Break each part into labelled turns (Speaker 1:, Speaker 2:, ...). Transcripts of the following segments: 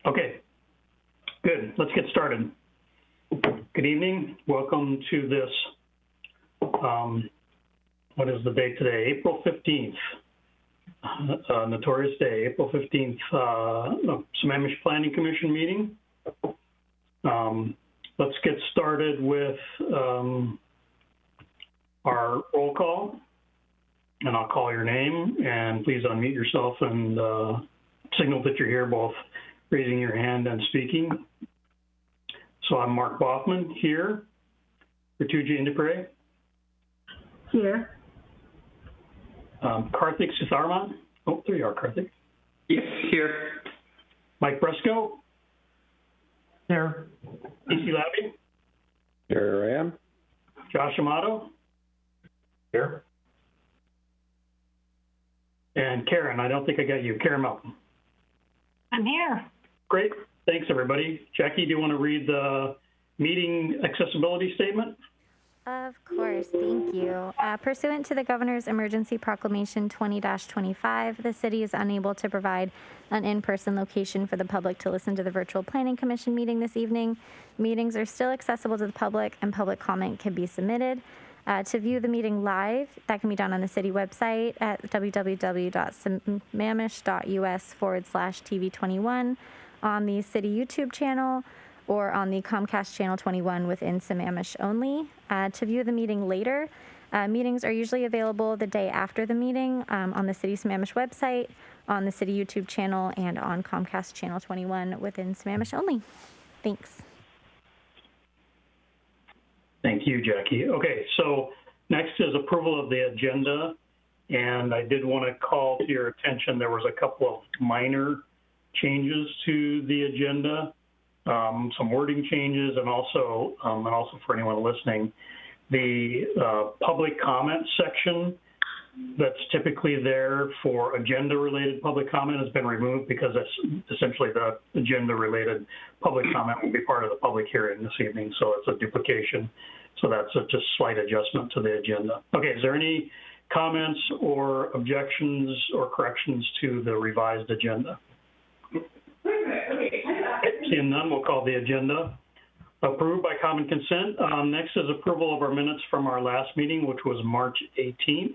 Speaker 1: Okay, good. Let's get started. Good evening. Welcome to this, what is the date today? April 15th, notorious day, April 15th, Sammamish Planning Commission meeting. Let's get started with our roll call, and I'll call your name, and please unmute yourself and signal that you're here, both raising your hand and speaking. So I'm Mark Boffman here. Rituja Indipure.
Speaker 2: Here.
Speaker 1: Karthik Sitharman. Oh, there you are, Karthik.
Speaker 3: Yes, here.
Speaker 1: Mike Bresco.
Speaker 3: Here.
Speaker 1: Casey Labby.
Speaker 4: Here I am.
Speaker 1: Josh Amato.
Speaker 3: Here.
Speaker 1: And Karen, I don't think I got you. Karen Melton.
Speaker 2: I'm here.
Speaker 1: Great. Thanks, everybody. Jackie, do you want to read the meeting accessibility statement?
Speaker 5: Of course, thank you. Pursuant to the Governor's Emergency Proclamation 20-25, the city is unable to provide an in-person location for the public to listen to the virtual Planning Commission meeting this evening. Meetings are still accessible to the public, and public comment can be submitted. To view the meeting live, that can be done on the city website at www.sammamish.us/TV21, on the city YouTube channel, or on the Comcast Channel 21 within Sammamish only. To view the meeting later, meetings are usually available the day after the meeting on the City Sammamish website, on the City YouTube channel, and on Comcast Channel 21 within Sammamish only. Thanks.
Speaker 1: Thank you, Jackie. Okay, so next is approval of the agenda. And I did want to call to your attention, there was a couple of minor changes to the agenda. Some wording changes, and also for anyone listening, the public comment section that's typically there for agenda-related public comment has been removed, because that's essentially the agenda-related public comment will be part of the public hearing this evening, so it's a duplication. So that's just slight adjustment to the agenda. Okay, is there any comments or objections or corrections to the revised agenda? Seeing none, we'll call the agenda approved by common consent. Next is approval of our minutes from our last meeting, which was March 18th.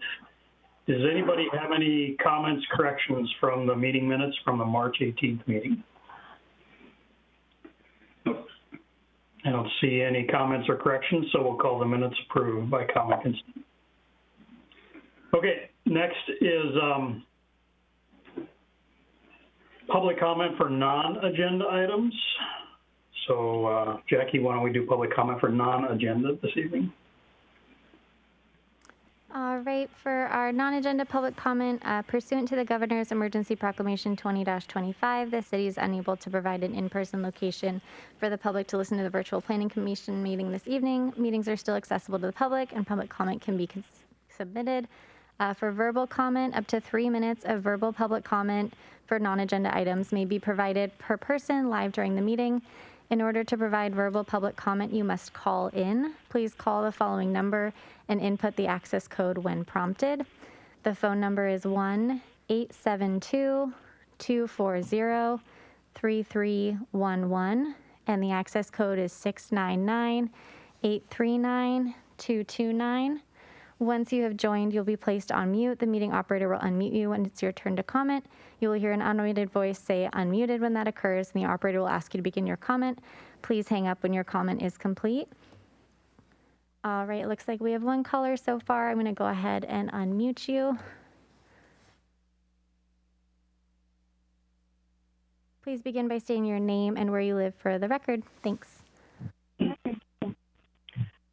Speaker 1: Does anybody have any comments, corrections from the meeting minutes from the March 18th meeting? I don't see any comments or corrections, so we'll call the minutes approved by common consent. Okay, next is public comment for non-agenda items. So, Jackie, why don't we do public comment for non-agenda this evening?
Speaker 5: All right, for our non-agenda public comment, pursuant to the Governor's Emergency Proclamation 20-25, the city is unable to provide an in-person location for the public to listen to the virtual Planning Commission meeting this evening. Meetings are still accessible to the public, and public comment can be submitted. For verbal comment, up to 3 minutes of verbal public comment for non-agenda items may be provided per person live during the meeting. In order to provide verbal public comment, you must call in. Please call the following number and input the access code when prompted. The phone number is 1-872-240-3311, and the access code is 699-839-229. Once you have joined, you'll be placed on mute. The meeting operator will unmute you when it's your turn to comment. You will hear an unmuted voice say unmuted when that occurs, and the operator will ask you to begin your comment. Please hang up when your comment is complete. All right, it looks like we have one caller so far. I'm going to go ahead and unmute you. Please begin by stating your name and where you live for the record. Thanks.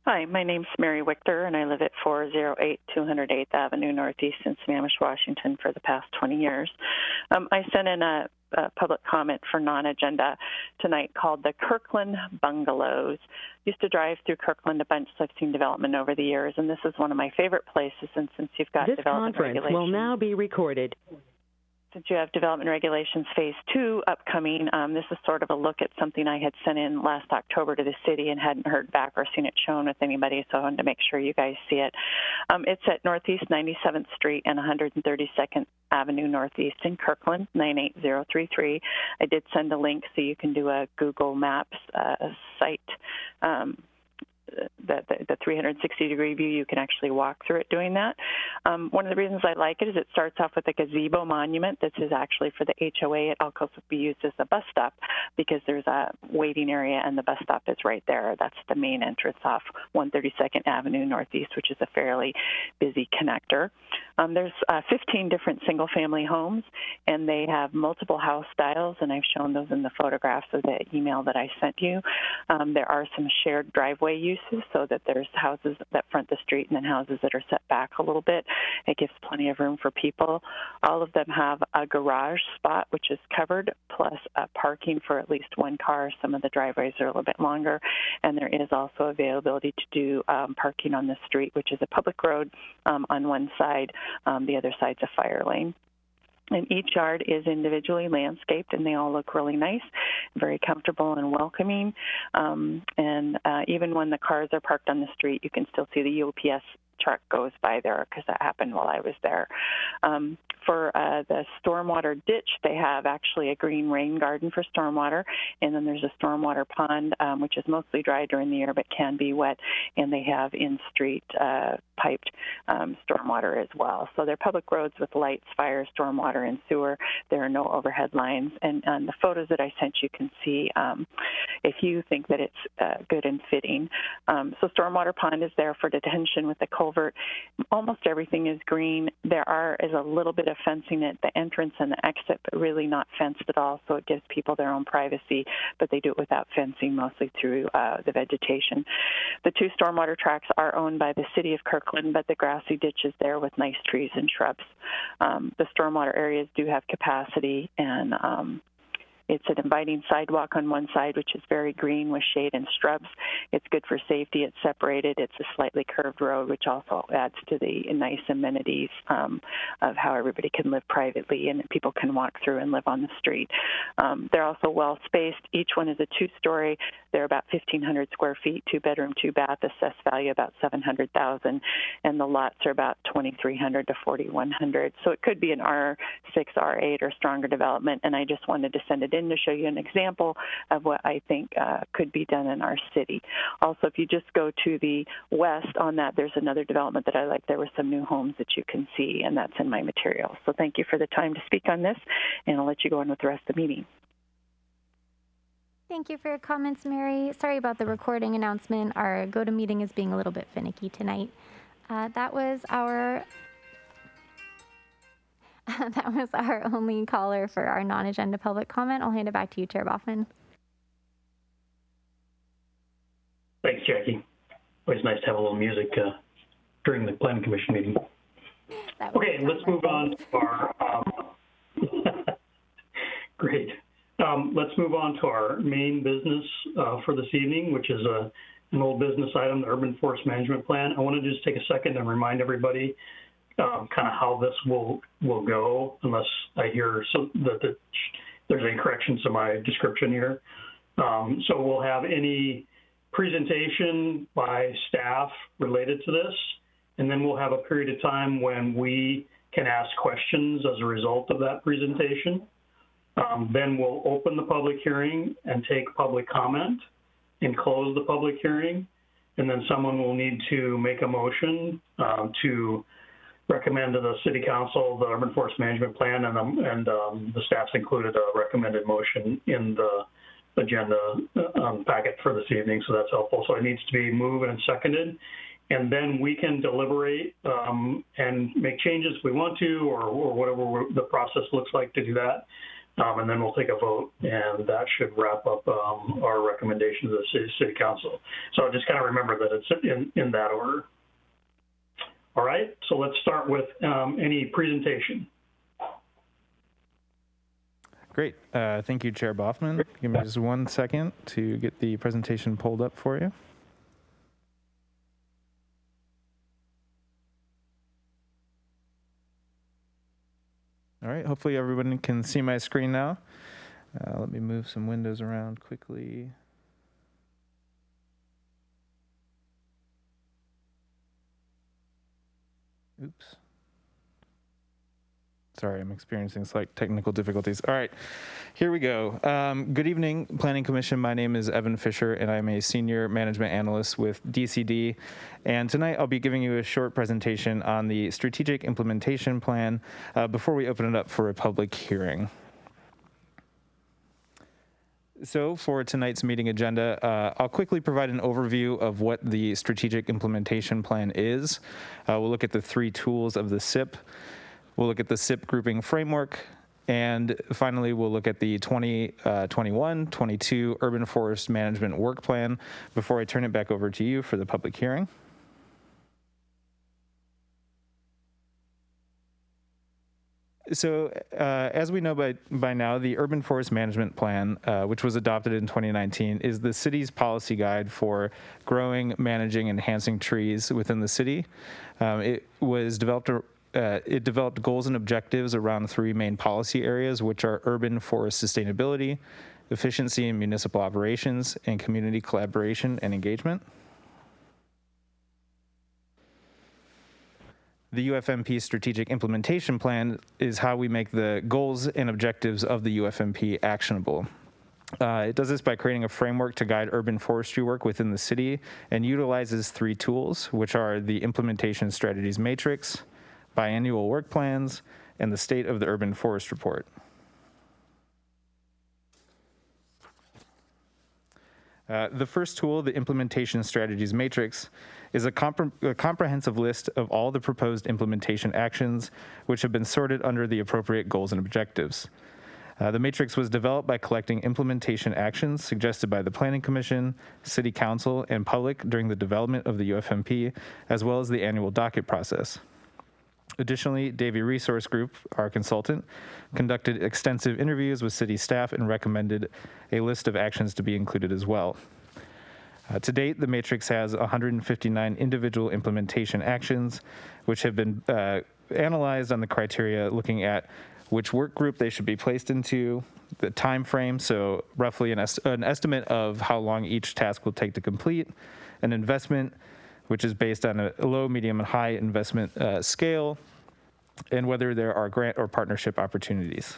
Speaker 6: Hi, my name's Mary Wichter, and I live at 408 208th Avenue Northeast in Sammamish, Washington for the past 20 years. I sent in a public comment for non-agenda tonight called the Kirkland Bungalows. Used to drive through Kirkland a bunch, so I've seen development over the years, and this is one of my favorite places, and since you've got development regulations.
Speaker 7: This conference will now be recorded.
Speaker 6: Since you have development regulations phase 2 upcoming, this is sort of a look at something I had sent in last October to the city and hadn't heard back or seen it shown with anybody, so I wanted to make sure you guys see it. It's at Northeast 97th Street and 132nd Avenue Northeast in Kirkland, 98033. I did send a link so you can do a Google Maps site. The 360-degree view, you can actually walk through it doing that. One of the reasons I like it is it starts off with a gazebo monument. This is actually for the HOA. It also be used as a bus stop because there's a waiting area and the bus stop is right there. That's the main entrance off 132nd Avenue Northeast, which is a fairly busy connector. There's 15 different single-family homes, and they have multiple house styles, and I've shown those in the photographs of the email that I sent you. There are some shared driveway uses, so that there's houses that front the street and then houses that are set back a little bit. It gives plenty of room for people. All of them have a garage spot, which is covered, plus parking for at least one car. Some of the driveways are a little bit longer, and there is also availability to do parking on the street, which is a public road on one side. The other side's a fire lane. And each yard is individually landscaped, and they all look really nice, very comfortable and welcoming. Even when the cars are parked on the street, you can still see the UPS truck goes by there because that happened while I was there. For the stormwater ditch, they have actually a green rain garden for stormwater, and then there's a stormwater pond, which is mostly dry during the year but can be wet, and they have in-street piped stormwater as well. So they're public roads with lights, fire, stormwater, and sewer. There are no overhead lines. And on the photos that I sent you can see if you think that it's good and fitting. So stormwater pond is there for detention with the culvert. Almost everything is green. There is a little bit of fencing at the entrance and the exit, but really not fenced at all, so it gives people their own privacy, but they do it without fencing, mostly through the vegetation. The two stormwater tracts are owned by the city of Kirkland, but the grassy ditch is there with nice trees and shrubs. The stormwater areas do have capacity, and it's an inviting sidewalk on one side, which is very green with shade and shrubs. It's good for safety. It's separated. It's a slightly curved road, which also adds to the nice amenities of how everybody can live privately and people can walk through and live on the street. They're also well spaced. Each one is a two-story. They're about 1,500 square feet, two-bedroom, two-bath, assessed value about $700,000, and the lots are about 2,300 to 4,100. So it could be an R6, R8, or stronger development, and I just wanted to send it in to show you an example of what I think could be done in our city. Also, if you just go to the west on that, there's another development that I like. There were some new homes that you can see, and that's in my material. So thank you for the time to speak on this, and I'll let you go on with the rest of the meeting.
Speaker 5: Thank you for your comments, Mary. Sorry about the recording announcement. Our GoToMeeting is being a little bit finicky tonight. That was our only caller for our non-agenda public comment. I'll hand it back to you, Chair Boffman.
Speaker 1: Thanks, Jackie. Always nice to have a little music during the Planning Commission meeting. Okay, let's move on to our great. Let's move on to our main business for this evening, which is an old business item, the Urban Forest Management Plan. I want to just take a second and remind everybody kind of how this will go, unless I hear that there's any corrections to my description here. So we'll have any presentation by staff related to this, and then we'll have a period of time when we can ask questions as a result of that presentation. Then we'll open the public hearing and take public comment and close the public hearing. And then someone will need to make a motion to recommend to the City Council the Urban Forest Management Plan, and the staff's included a recommended motion in the agenda packet for this evening, so that's helpful. So it needs to be moved and seconded, and then we can deliberate and make changes if we want to, or whatever the process looks like to do that. And then we'll take a vote, and that should wrap up our recommendation to the City Council. So just kind of remember that it's in that order. All right, so let's start with any presentation.
Speaker 7: Great. Thank you, Chair Boffman. Give me just 1 second to get the presentation pulled up for you. All right, hopefully everyone can see my screen now. Let me move some windows around quickly. Oops. Sorry, I'm experiencing slight technical difficulties. All right, here we go. Good evening, Planning Commission. My name is Evan Fisher, and I'm a senior management analyst with DCD. And tonight I'll be giving you a short presentation on the strategic implementation plan before we open it up for a public hearing. So for tonight's meeting agenda, I'll quickly provide an overview of what the strategic implementation plan is. We'll look at the 3 tools of the SIP. We'll look at the SIP grouping framework. And finally, we'll look at the 2021-22 Urban Forest Management Work Plan before I turn it back over to you for the public hearing. So as we know by now, the Urban Forest Management Plan, which was adopted in 2019, is the city's policy guide for growing, managing, and enhancing trees within the city. It developed goals and objectives around 3 main policy areas, which are urban forest sustainability, efficiency in municipal operations, and community collaboration and engagement. The UFMP Strategic Implementation Plan is how we make the goals and objectives of the UFMP actionable. It does this by creating a framework to guide urban forestry work within the city and utilizes 3 tools, which are the Implementation Strategies Matrix, biannual work plans, and the State of the Urban Forest Report. The first tool, the Implementation Strategies Matrix, is a comprehensive list of all the proposed implementation actions which have been sorted under the appropriate goals and objectives. The matrix was developed by collecting implementation actions suggested by the Planning Commission, City Council, and public during the development of the UFMP, as well as the annual docket process. Additionally, Davie Resource Group, our consultant, conducted extensive interviews with city staff and recommended a list of actions to be included as well. To date, the matrix has 159 individual implementation actions, which have been analyzed on the criteria looking at which work group they should be placed into, the time frame, so roughly an estimate of how long each task will take to complete, an investment, which is based on a low, medium, and high investment scale, and whether there are grant or partnership opportunities.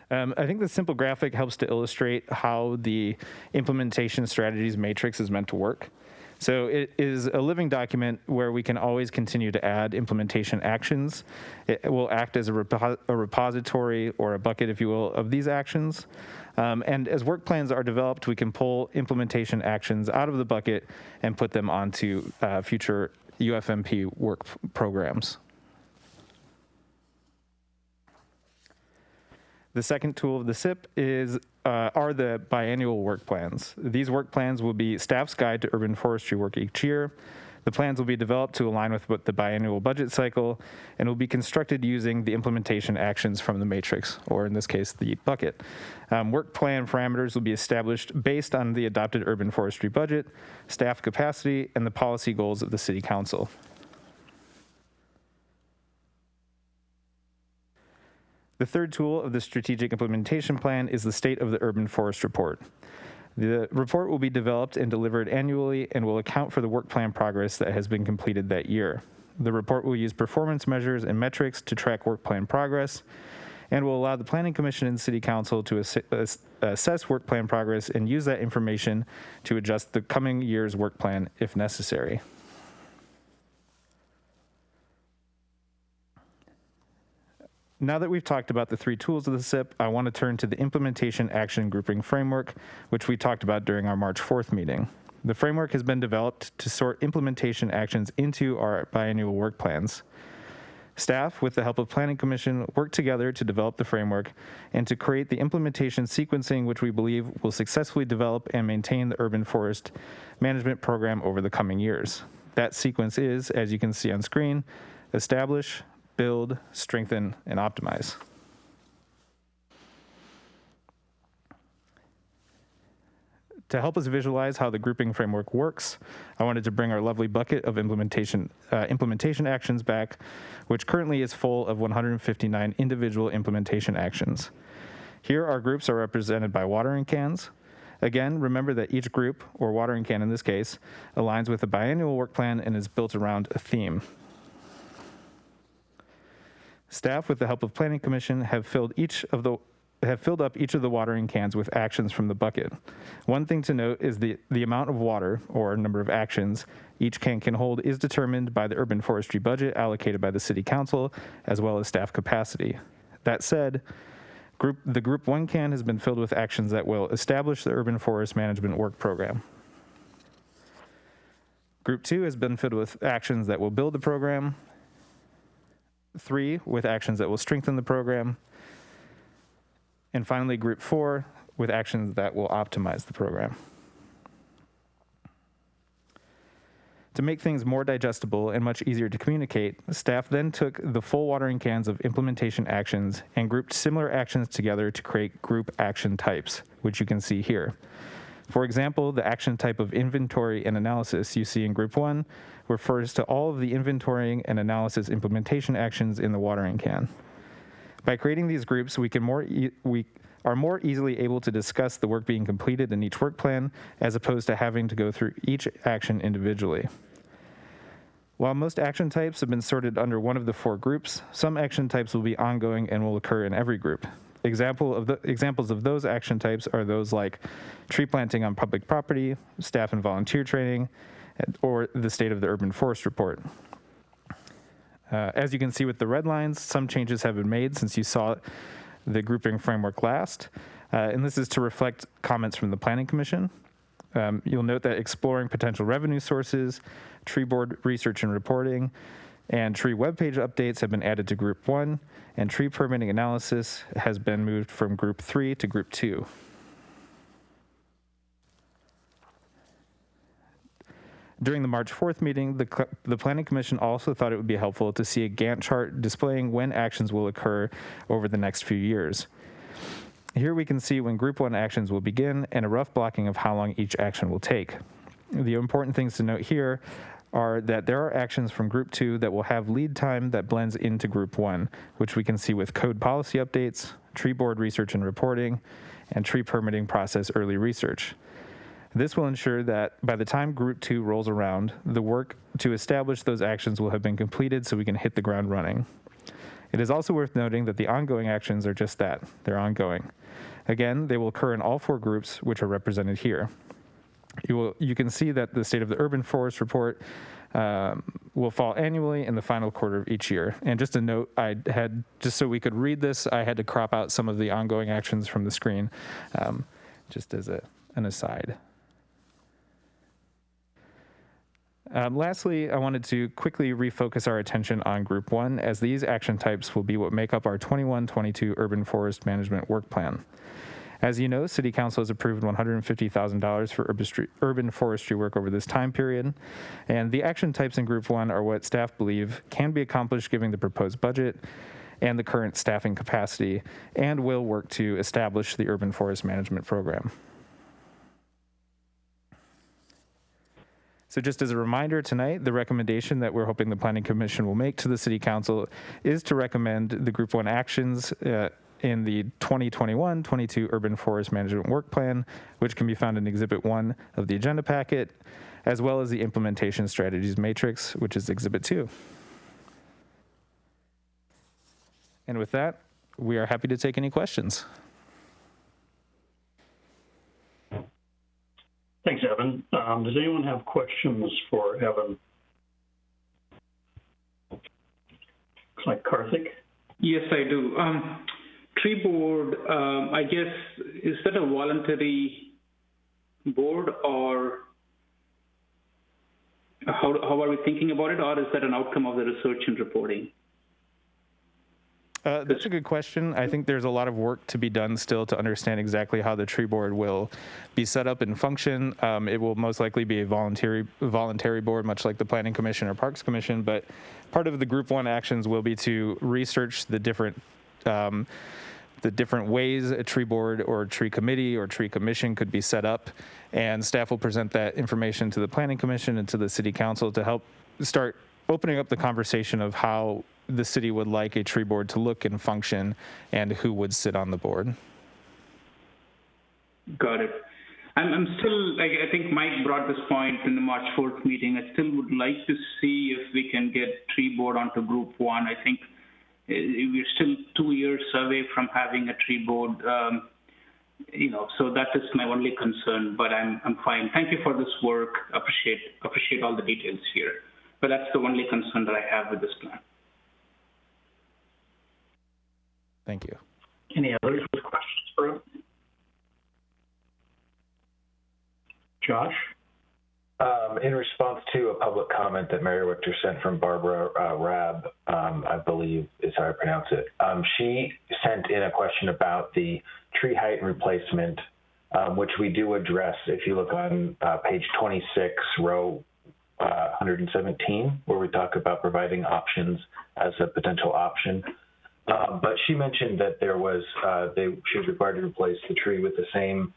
Speaker 7: I think the simple graphic helps to illustrate how the implementation strategies matrix is meant to work. So it is a living document where we can always continue to add implementation actions. It will act as a repository or a bucket, if you will, of these actions. And as work plans are developed, we can pull implementation actions out of the bucket and put them onto future UFMP work programs. The second tool of the SIP are the biannual work plans. These work plans will be staff's guide to urban forestry work each year. The plans will be developed to align with the biannual budget cycle and will be constructed using the implementation actions from the matrix, or in this case, the bucket. Work plan parameters will be established based on the adopted urban forestry budget, staff capacity, and the policy goals of the City Council. The third tool of the Strategic Implementation Plan is the State of the Urban Forest Report. The report will be developed and delivered annually and will account for the work plan progress that has been completed that year. The report will use performance measures and metrics to track work plan progress and will allow the Planning Commission and City Council to assess work plan progress and use that information to adjust the coming year's work plan if necessary. Now that we've talked about the 3 tools of the SIP, I want to turn to the Implementation Action Grouping Framework, which we talked about during our March 4th meeting. The framework has been developed to sort implementation actions into our biannual work plans. Staff, with the help of Planning Commission, worked together to develop the framework and to create the implementation sequencing which we believe will successfully develop and maintain the urban forest management program over the coming years. That sequence is, as you can see on screen, establish, build, strengthen, and optimize. To help us visualize how the grouping framework works, I wanted to bring our lovely bucket of implementation actions back, which currently is full of 159 individual implementation actions. Here, our groups are represented by watering cans. Again, remember that each group, or watering can in this case, aligns with a biannual work plan and is built around a theme. Staff, with the help of Planning Commission, have filled up each of the watering cans with actions from the bucket. One thing to note is the amount of water, or number of actions, each can hold is determined by the urban forestry budget allocated by the City Council, as well as staff capacity. That said, the Group 1 can has been filled with actions that will establish the urban forest management work program. Group 2 has been filled with actions that will build the program. 3 with actions that will strengthen the program. And finally, Group 4 with actions that will optimize the program. To make things more digestible and much easier to communicate, staff then took the full watering cans of implementation actions and grouped similar actions together to create group action types, which you can see here. For example, the action type of inventory and analysis you see in Group 1 refers to all of the inventorying and analysis implementation actions in the watering can. By creating these groups, we are more easily able to discuss the work being completed in each work plan, as opposed to having to go through each action individually. While most action types have been sorted under one of the 4 groups, some action types will be ongoing and will occur in every group. Examples of those action types are those like tree planting on public property, staff and volunteer training, or the state of the urban forest report. As you can see with the red lines, some changes have been made since you saw the grouping framework last, and this is to reflect comments from the Planning Commission. You'll note that exploring potential revenue sources, tree board research and reporting, and tree webpage updates have been added to Group 1, and tree permitting analysis has been moved from Group 3 to Group 2. During the March 4th meeting, the Planning Commission also thought it would be helpful to see a Gantt chart displaying when actions will occur over the next few years. Here we can see when Group 1 actions will begin and a rough blocking of how long each action will take. The important things to note here are that there are actions from Group 2 that will have lead time that blends into Group 1, which we can see with code policy updates, tree board research and reporting, and tree permitting process early research. This will ensure that by the time Group 2 rolls around, the work to establish those actions will have been completed so we can hit the ground running. It is also worth noting that the ongoing actions are just that, they're ongoing. Again, they will occur in all 4 groups, which are represented here. You can see that the State of the Urban Forest Report will fall annually in the final quarter of each year. And just a note, just so we could read this, I had to crop out some of the ongoing actions from the screen, just as an aside. Lastly, I wanted to quickly refocus our attention on Group 1, as these action types will be what make up our 21-22 Urban Forest Management Work Plan. As you know, City Council has approved $150,000 for urban forestry work over this time period, and the action types in Group 1 are what staff believe can be accomplished given the proposed budget and the current staffing capacity, and will work to establish the urban forest management program. So just as a reminder tonight, the recommendation that we're hoping the Planning Commission will make to the City Council is to recommend the Group 1 actions in the 2021-22 Urban Forest Management Work Plan, which can be found in Exhibit 1 of the agenda packet, as well as the Implementation Strategies Matrix, which is Exhibit 2. And with that, we are happy to take any questions.
Speaker 1: Thanks, Evan. Does anyone have questions for Evan? Looks like Karthik.
Speaker 8: Yes, I do. Tree board, I guess, is that a voluntary board, or how are we thinking about it, or is that an outcome of the research and reporting?
Speaker 7: That's a good question. I think there's a lot of work to be done still to understand exactly how the tree board will be set up and function. It will most likely be a voluntary board, much like the Planning Commission or Parks Commission, but part of the Group 1 actions will be to research the different ways a tree board or tree committee or tree commission could be set up, and staff will present that information to the Planning Commission and to the City Council to help start opening up the conversation of how the city would like a tree board to look and function and who would sit on the board.
Speaker 8: Got it. I'm still, like, I think Mike brought this point in the March 4th meeting. I still would like to see if we can get tree board onto group 1. I think we're still 2 years away from having a tree board, so that is my only concern, but I'm fine. Thank you for this work. Appreciate all the details here. But that's the only concern that I have with this plan.
Speaker 7: Thank you.
Speaker 1: Any others with questions for him? Josh?
Speaker 9: In response to a public comment that Mary Wichter sent from Barbara Rabb, I believe is how I pronounce it, she sent in a question about the tree height replacement, which we do address if you look on page 26, row 117, where we talk about providing options as a potential option. But she mentioned that there was, she was required to replace the tree with the same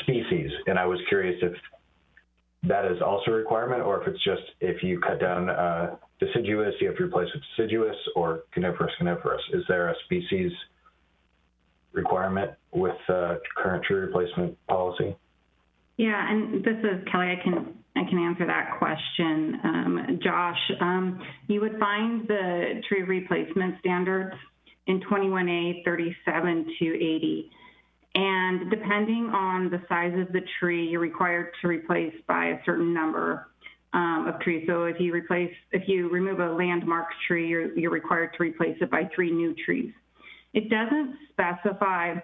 Speaker 9: species, and I was curious if that is also a requirement, or if it's just if you cut down deciduous, you have to replace with deciduous, or coniferous. Is there a species requirement with current tree replacement policy?
Speaker 2: Yeah, and this is Kelly. I can answer that question. Josh, you would find the tree replacement standards in 21A 37 to 80. And depending on the size of the tree, you're required to replace by a certain number of trees. So if you remove a landmark tree, you're required to replace it by 3 new trees. It doesn't specify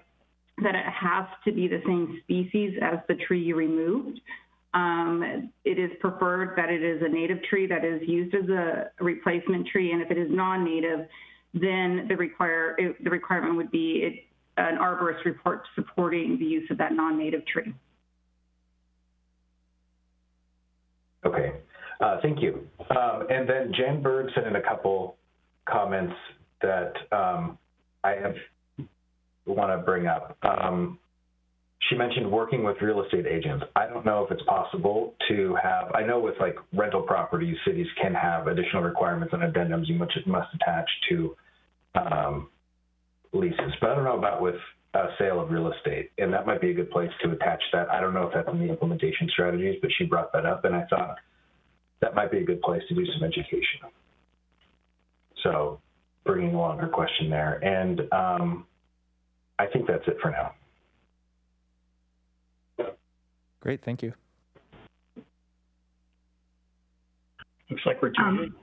Speaker 2: that it has to be the same species as the tree you removed. It is preferred that it is a native tree that is used as a replacement tree, and if it is non-native, then the requirement would be an arborist report supporting the use of that non-native tree.
Speaker 9: Okay, thank you. And then Jan Bird sent in a couple comments that I want to bring up. She mentioned working with real estate agents. I don't know if it's possible to have, I know with like rental properties, cities can have additional requirements and addendums you must attach to leases, but I don't know about with sale of real estate, and that might be a good place to attach that. I don't know if that's in the implementation strategies, but she brought that up, and I thought that might be a good place to do some education. So bringing along her question there, and I think that's it for now.
Speaker 7: Great, thank you.
Speaker 1: Looks like we're doing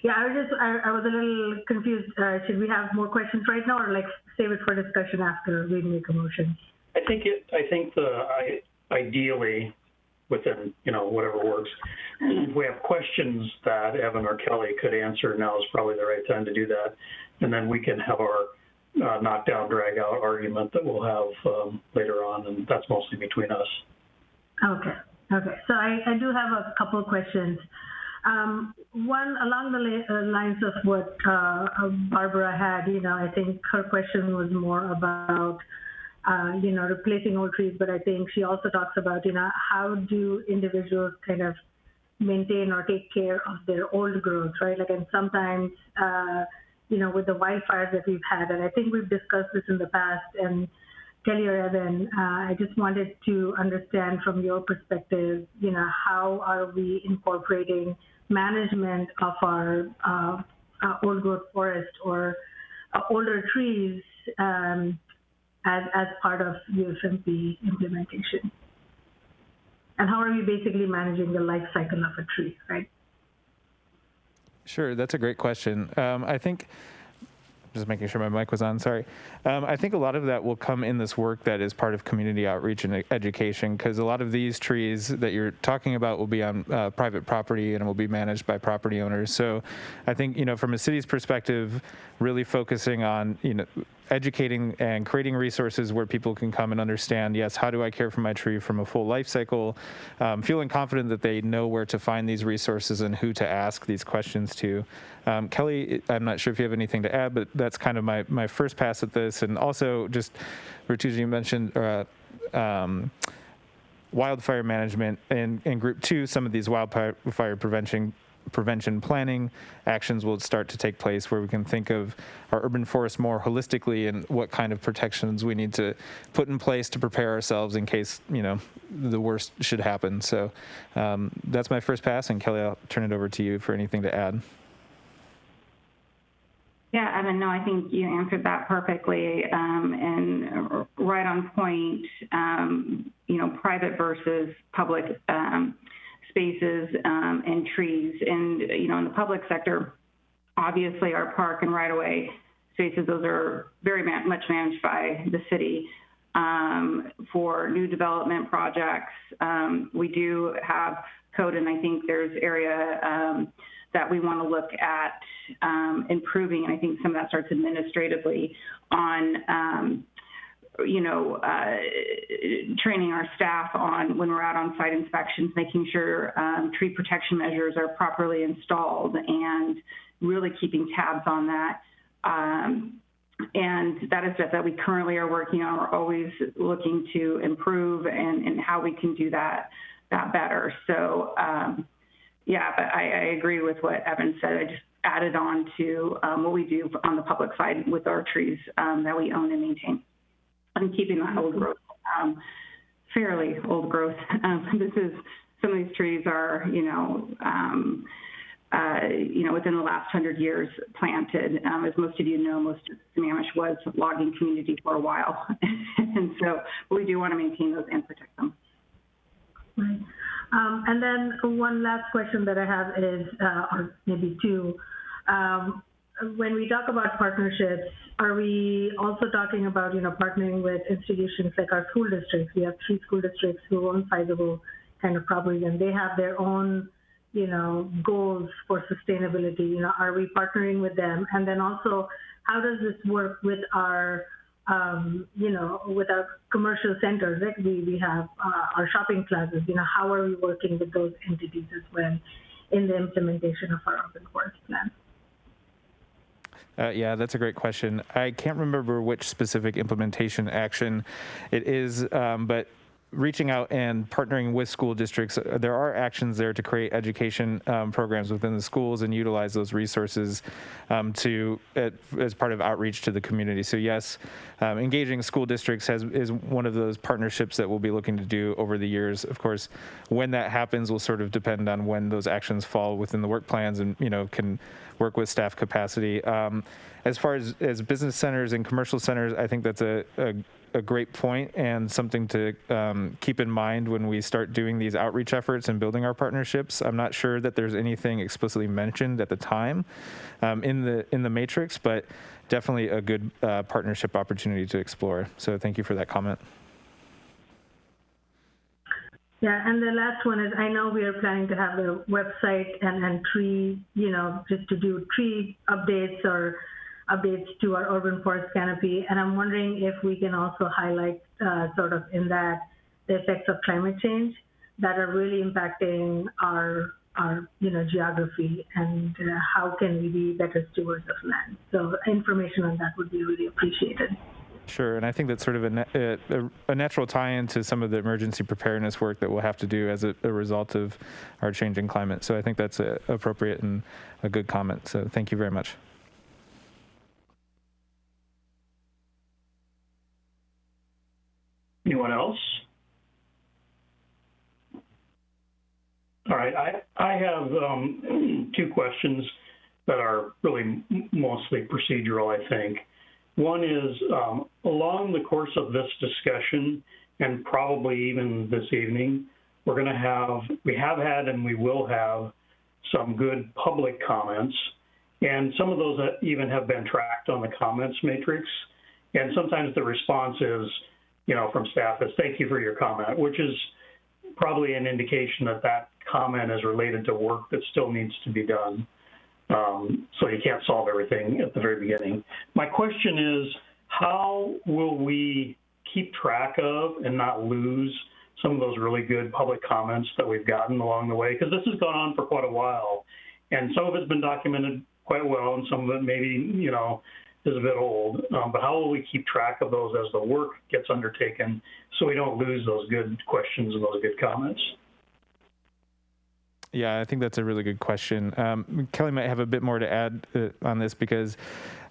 Speaker 10: Yeah, I was a little confused. Should we have more questions right now, or like save it for discussion after we make a motion?
Speaker 1: I think ideally, within whatever works, if we have questions that Evan or Kelly could answer, now is probably the right time to do that, and then we can have our knockdown, drag out argument that we'll have later on, and that's mostly between us.
Speaker 10: Okay. So I do have a couple of questions. One along the lines of what Barbara had, I think her question was more about, replacing old trees, but I think she also talks about, how do individuals kind of maintain or take care of their old growth, right? Like, and sometimes, with the wildfires that we've had, and I think we've discussed this in the past, and Kelly or Evan, I just wanted to understand from your perspective, how are we incorporating management of our old growth forest or older trees as part of UFMP implementation? And how are we basically managing the life cycle of a tree, right?
Speaker 7: Sure, that's a great question. I think, just making sure my mic was on, sorry. I think a lot of that will come in this work that is part of community outreach and education, because a lot of these trees that you're talking about will be on private property and will be managed by property owners. So I think, from a city's perspective, really focusing on, educating and creating resources where people can come and understand, yes, how do I care for my tree from a full life cycle, feeling confident that they know where to find these resources and who to ask these questions to. Kelly, I'm not sure if you have anything to add, but that's kind of my first pass at this. And also just, Rituja, you mentioned wildfire management. In Group 2, some of these wildfire prevention prevention planning actions will start to take place, where we can think of our urban forest more holistically and what kind of protections we need to put in place to prepare ourselves in case, the worst should happen. So that's my first pass, and Kelly, I'll turn it over to you for anything to add.
Speaker 2: Yeah, Evan, no, I think you answered that perfectly, and right on point. Private versus public spaces and trees, and in the public sector, obviously our park and right-of-way spaces, those are very much managed by the city. For new development projects, we do have code, and I think there's area that we want to look at improving, and I think some of that starts administratively on, training our staff on when we're out on site inspections, making sure tree protection measures are properly installed, and really keeping tabs on that. And that is stuff that we currently are working on. We're always looking to improve and how we can do that better. So, yeah, but I agree with what Evan said. I just added on to what we do on the public side with our trees that we own and maintain, and keeping that old growth, fairly old growth. Some of these trees are, within the last 100 years planted. As most of you know, most of Sammamish was a logging community for a while. And so we do want to maintain those and protect them.
Speaker 10: Right. And then one last question that I have is, or maybe two, when we talk about partnerships, are we also talking about, partnering with institutions like our school districts? We have 3 school districts who own sizable kind of properties, and they have their own, goals for sustainability. Are we partnering with them? And then also, how does this work with our, with our commercial centers? Like we have our shopping plazas. How are we working with those entities as well in the implementation of our urban forest plan?
Speaker 7: Yeah, that's a great question. I can't remember which specific implementation action it is, but reaching out and partnering with school districts, there are actions there to create education programs within the schools and utilize those resources as part of outreach to the community. So yes, engaging school districts is one of those partnerships that we'll be looking to do over the years. Of course, when that happens will sort of depend on when those actions fall within the work plans and can work with staff capacity. As far as business centers and commercial centers, I think that's a great point and something to keep in mind when we start doing these outreach efforts and building our partnerships. I'm not sure that there's anything explicitly mentioned at the time in the matrix, but definitely a good partnership opportunity to explore. So thank you for that comment.
Speaker 10: Yeah, and the last one is, I know we are planning to have a website and tree, just to do tree updates or updates to our urban forest canopy. And I'm wondering if we can also highlight sort of in that the effects of climate change that are really impacting our geography, and how can we be better stewards of land. So information on that would be really appreciated.
Speaker 7: Sure, and I think that's sort of a natural tie-in to some of the emergency preparedness work that we'll have to do as a result of our changing climate. So I think that's appropriate and a good comment. So thank you very much.
Speaker 1: Anyone else? All right, I have 2 questions that are really mostly procedural, I think. One is, along the course of this discussion, and probably even this evening, we have had and we will have some good public comments, and some of those that even have been tracked on the comments matrix. And sometimes the response is, from staff is, thank you for your comment, which is probably an indication that that comment is related to work that still needs to be done. So you can't solve everything at the very beginning. My question is, how will we keep track of and not lose some of those really good public comments that we've gotten along the way? Because this has gone on for quite a while, and some of it's been documented quite well, and some of it maybe, is a bit old. But how will we keep track of those as the work gets undertaken so we don't lose those good questions and those good comments?
Speaker 7: Yeah, I think that's a really good question. Kelly might have a bit more to add on this because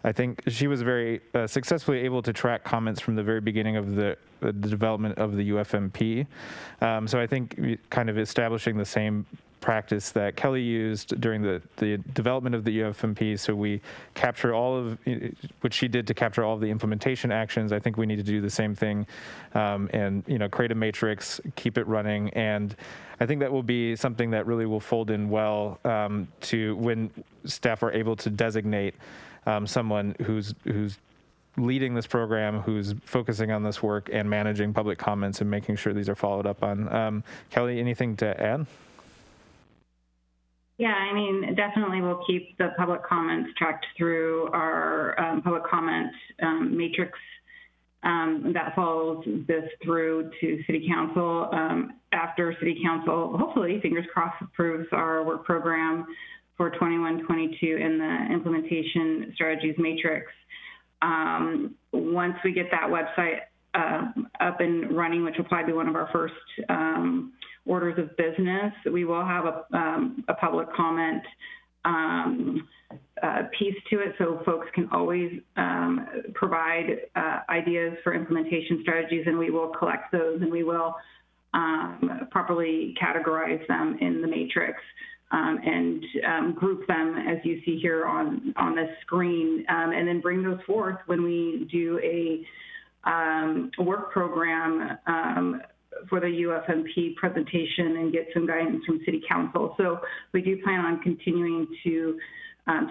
Speaker 7: I think she was very successfully able to track comments from the very beginning of the development of the UFMP. So I think kind of establishing the same practice that Kelly used during the development of the UFMP, so we capture all of, which she did to capture all of the implementation actions. I think we need to do the same thing and, create a matrix, keep it running. And I think that will be something that really will fold in well to when staff are able to designate someone who's leading this program, who's focusing on this work and managing public comments and making sure these are followed up on. Kelly, anything to add?
Speaker 2: Yeah, I mean, definitely we'll keep the public comments tracked through our public comment matrix that follows this through to City Council. After City Council, hopefully, fingers crossed, approves our work program for 21-22 in the implementation strategies matrix. Once we get that website up and running, which will probably be one of our first orders of business, we will have a public comment piece to it, so folks can always provide ideas for implementation strategies, and we will collect those and we will properly categorize them in the matrix and group them as you see here on the screen, and then bring those forth when we do a work program for the UFMP presentation and get some guidance from City Council. So we do plan on continuing to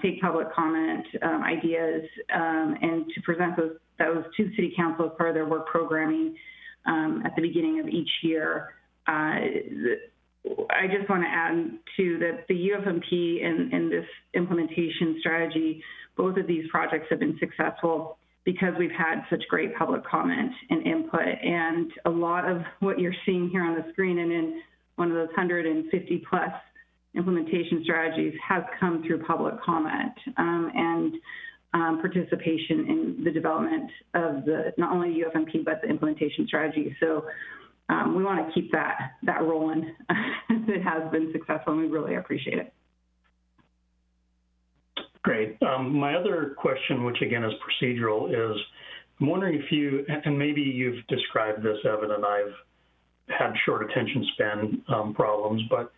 Speaker 2: take public comment ideas and to present those to City Council as part of their work programming at the beginning of each year. I just want to add, too, that the UFMP and this implementation strategy, both of these projects have been successful because we've had such great public comment and input. And a lot of what you're seeing here on the screen and in one of those 150 plus implementation strategies has come through public comment and participation in the development of not only UFMP, but the implementation strategy. So we want to keep that rolling. It has been successful, and we really appreciate it.
Speaker 1: Great. My other question, which again is procedural, is I'm wondering if you, and maybe you've described this, Evan, and I've had short attention span problems, but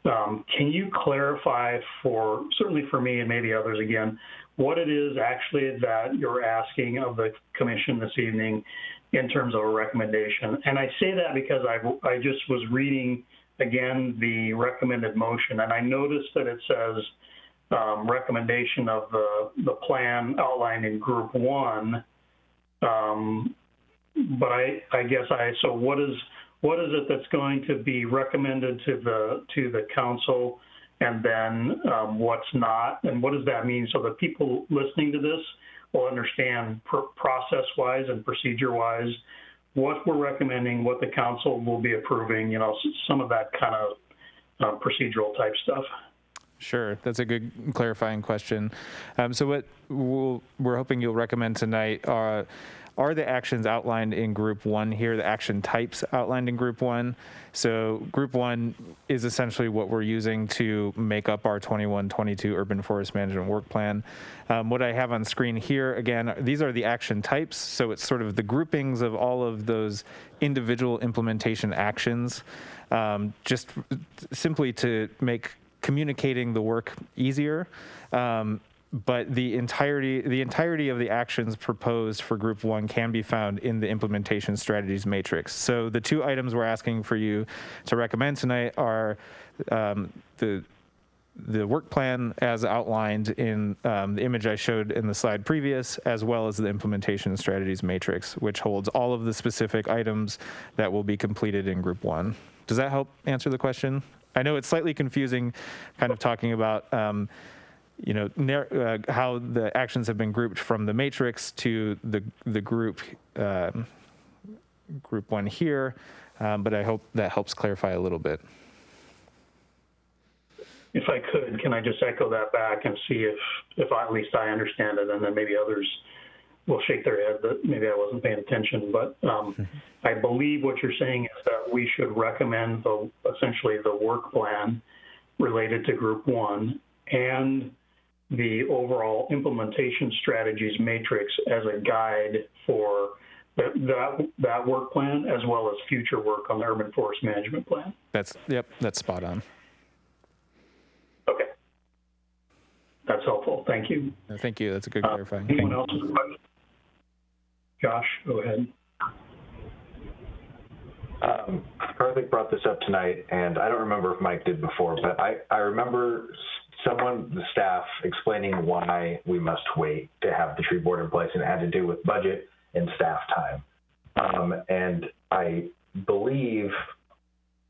Speaker 1: can you clarify certainly for me and maybe others again, what it is actually that you're asking of the commission this evening in terms of a recommendation? And I say that because I just was reading again the recommended motion, and I noticed that it says recommendation of the plan outlined in Group 1, but I guess so what is it that's going to be recommended to the council, and then what's not, and what does that mean so that people listening to this will understand process-wise and procedure-wise what we're recommending, what the council will be approving, some of that kind of procedural type stuff.
Speaker 7: Sure, that's a good clarifying question. So what we're hoping you'll recommend tonight are the actions outlined in Group 1 here, the action types outlined in Group 1. So Group 1 is essentially what we're using to make up our 21-22 Urban Forest Management Work Plan. What I have on screen here, again, these are the action types. So it's sort of the groupings of all of those individual implementation actions, just simply to make communicating the work easier, but the entirety of the actions proposed for Group 1 can be found in the implementation strategies matrix. So the two items we're asking for you to recommend tonight are the work plan as outlined in the image I showed in the slide previous, as well as the implementation strategies matrix, which holds all of the specific items that will be completed in Group 1. Does that help answer the question? I know it's slightly confusing kind of talking about, how the actions have been grouped from the matrix to the group 1 here, but I hope that helps clarify a little bit.
Speaker 1: If I could, can I just echo that back and see if at least I understand it, and then maybe others will shake their head that maybe I wasn't paying attention. But I believe what you're saying is that we should recommend essentially the work plan related to Group 1 and the overall implementation strategies matrix as a guide for that work plan, as well as future work on the urban forest management plan.
Speaker 7: That's spot on.
Speaker 1: Okay. That's helpful. Thank you.
Speaker 7: Thank you. That's a good clarifying.
Speaker 1: Anyone else with a question? Josh, go ahead.
Speaker 9: Karthik brought this up tonight, and I don't remember if Mike did before, but I remember the staff explaining why we must wait to have the tree board in place, and it had to do with budget and staff time. And I believe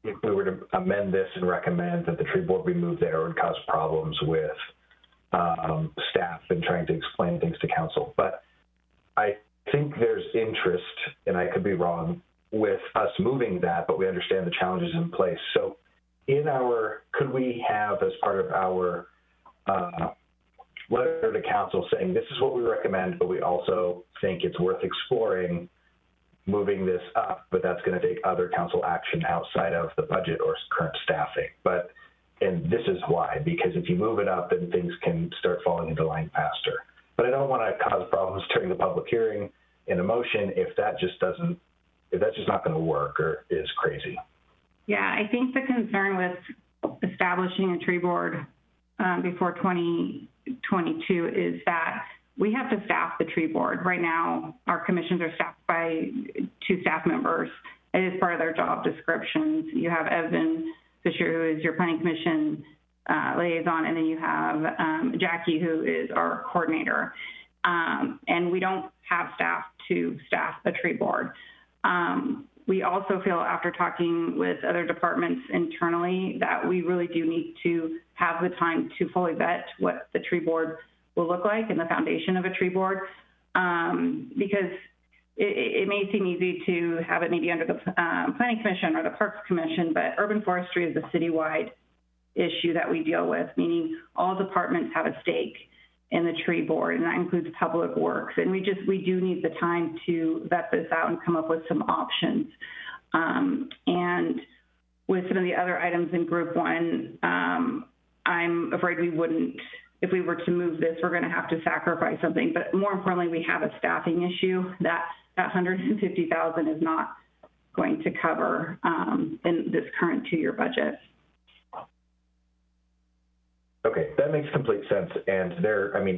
Speaker 9: if we were to amend this and recommend that the tree board be moved there, it would cause problems with staff and trying to explain things to council. But I think there's interest, and I could be wrong, with us moving that, but we understand the challenges in place. So could we have, as part of our letter to council, saying this is what we recommend, but we also think it's worth exploring moving this up, but that's going to take other council action outside of the budget or current staffing. And this is why, because if you move it up, then things can start falling into line faster. But I don't want to cause problems during the public hearing in a motion if that's just not going to work or is crazy.
Speaker 2: Yeah, I think the concern with establishing a tree board before 2022 is that we have to staff the tree board. Right now, our commissions are staffed by 2 staff members. It is part of their job descriptions. You have Evan Fisher, who is your planning commission liaison, and then you have Jackie, who is our coordinator. And we don't have staff to staff a tree board. We also feel, after talking with other departments internally, that we really do need to have the time to fully vet what the tree board will look like and the foundation of a tree board, because it may seem easy to have it maybe under the Planning Commission or the Parks Commission, but urban forestry is a citywide issue that we deal with, meaning all departments have a stake in the tree board, and that includes public works. And we do need the time to vet this out and come up with some options. And with some of the other items in Group 1, I'm afraid we wouldn't, if we were to move this, we're going to have to sacrifice something. But more importantly, we have a staffing issue that $150,000 is not going to cover in this current 2-year budget.
Speaker 9: Okay, that makes complete sense. And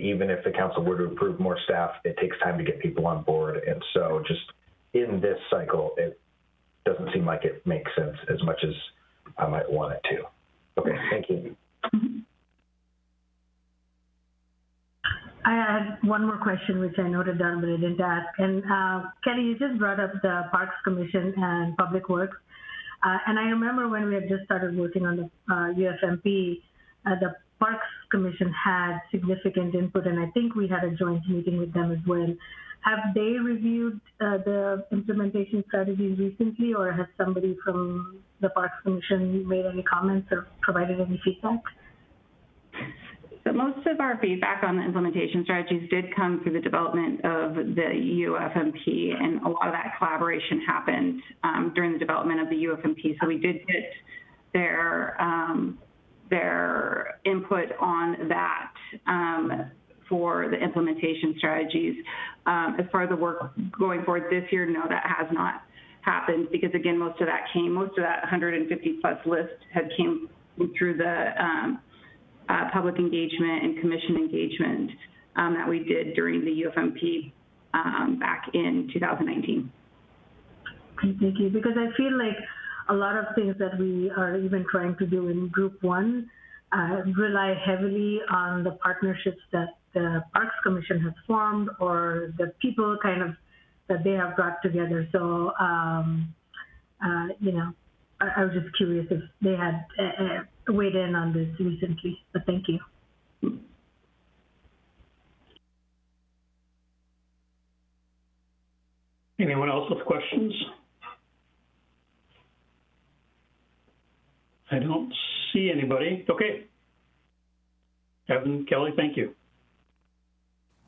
Speaker 9: even if the council were to approve more staff, it takes time to get people on board. And so just in this cycle, it doesn't seem like it makes sense as much as I might want it to. Okay, thank you.
Speaker 10: I had one more question, which I noted down, but I didn't ask. And Kelly, you just brought up the Parks Commission and Public Works. And I remember when we had just started working on the UFMP, the Parks Commission had significant input, and I think we had a joint meeting with them as well. Have they reviewed the implementation strategies recently, or has somebody from the Parks Commission made any comments or provided any feedback?
Speaker 2: So most of our feedback on the implementation strategies did come through the development of the UFMP, and a lot of that collaboration happened during the development of the UFMP. So we did get their input on that for the implementation strategies. As far as the work going forward this year, no, that has not happened, because again, most of that 150 plus list had came through the public engagement and commission engagement that we did during the UFMP back in 2019.
Speaker 10: Okay, thank you. Because I feel like a lot of things that we are even trying to do in Group 1 rely heavily on the partnerships that the Parks Commission has formed, or the people that they have brought together. So, I was just curious if they had weighed in on this recently, but thank you.
Speaker 1: Anyone else with questions? I don't see anybody. Okay. Evan, Kelly, thank you.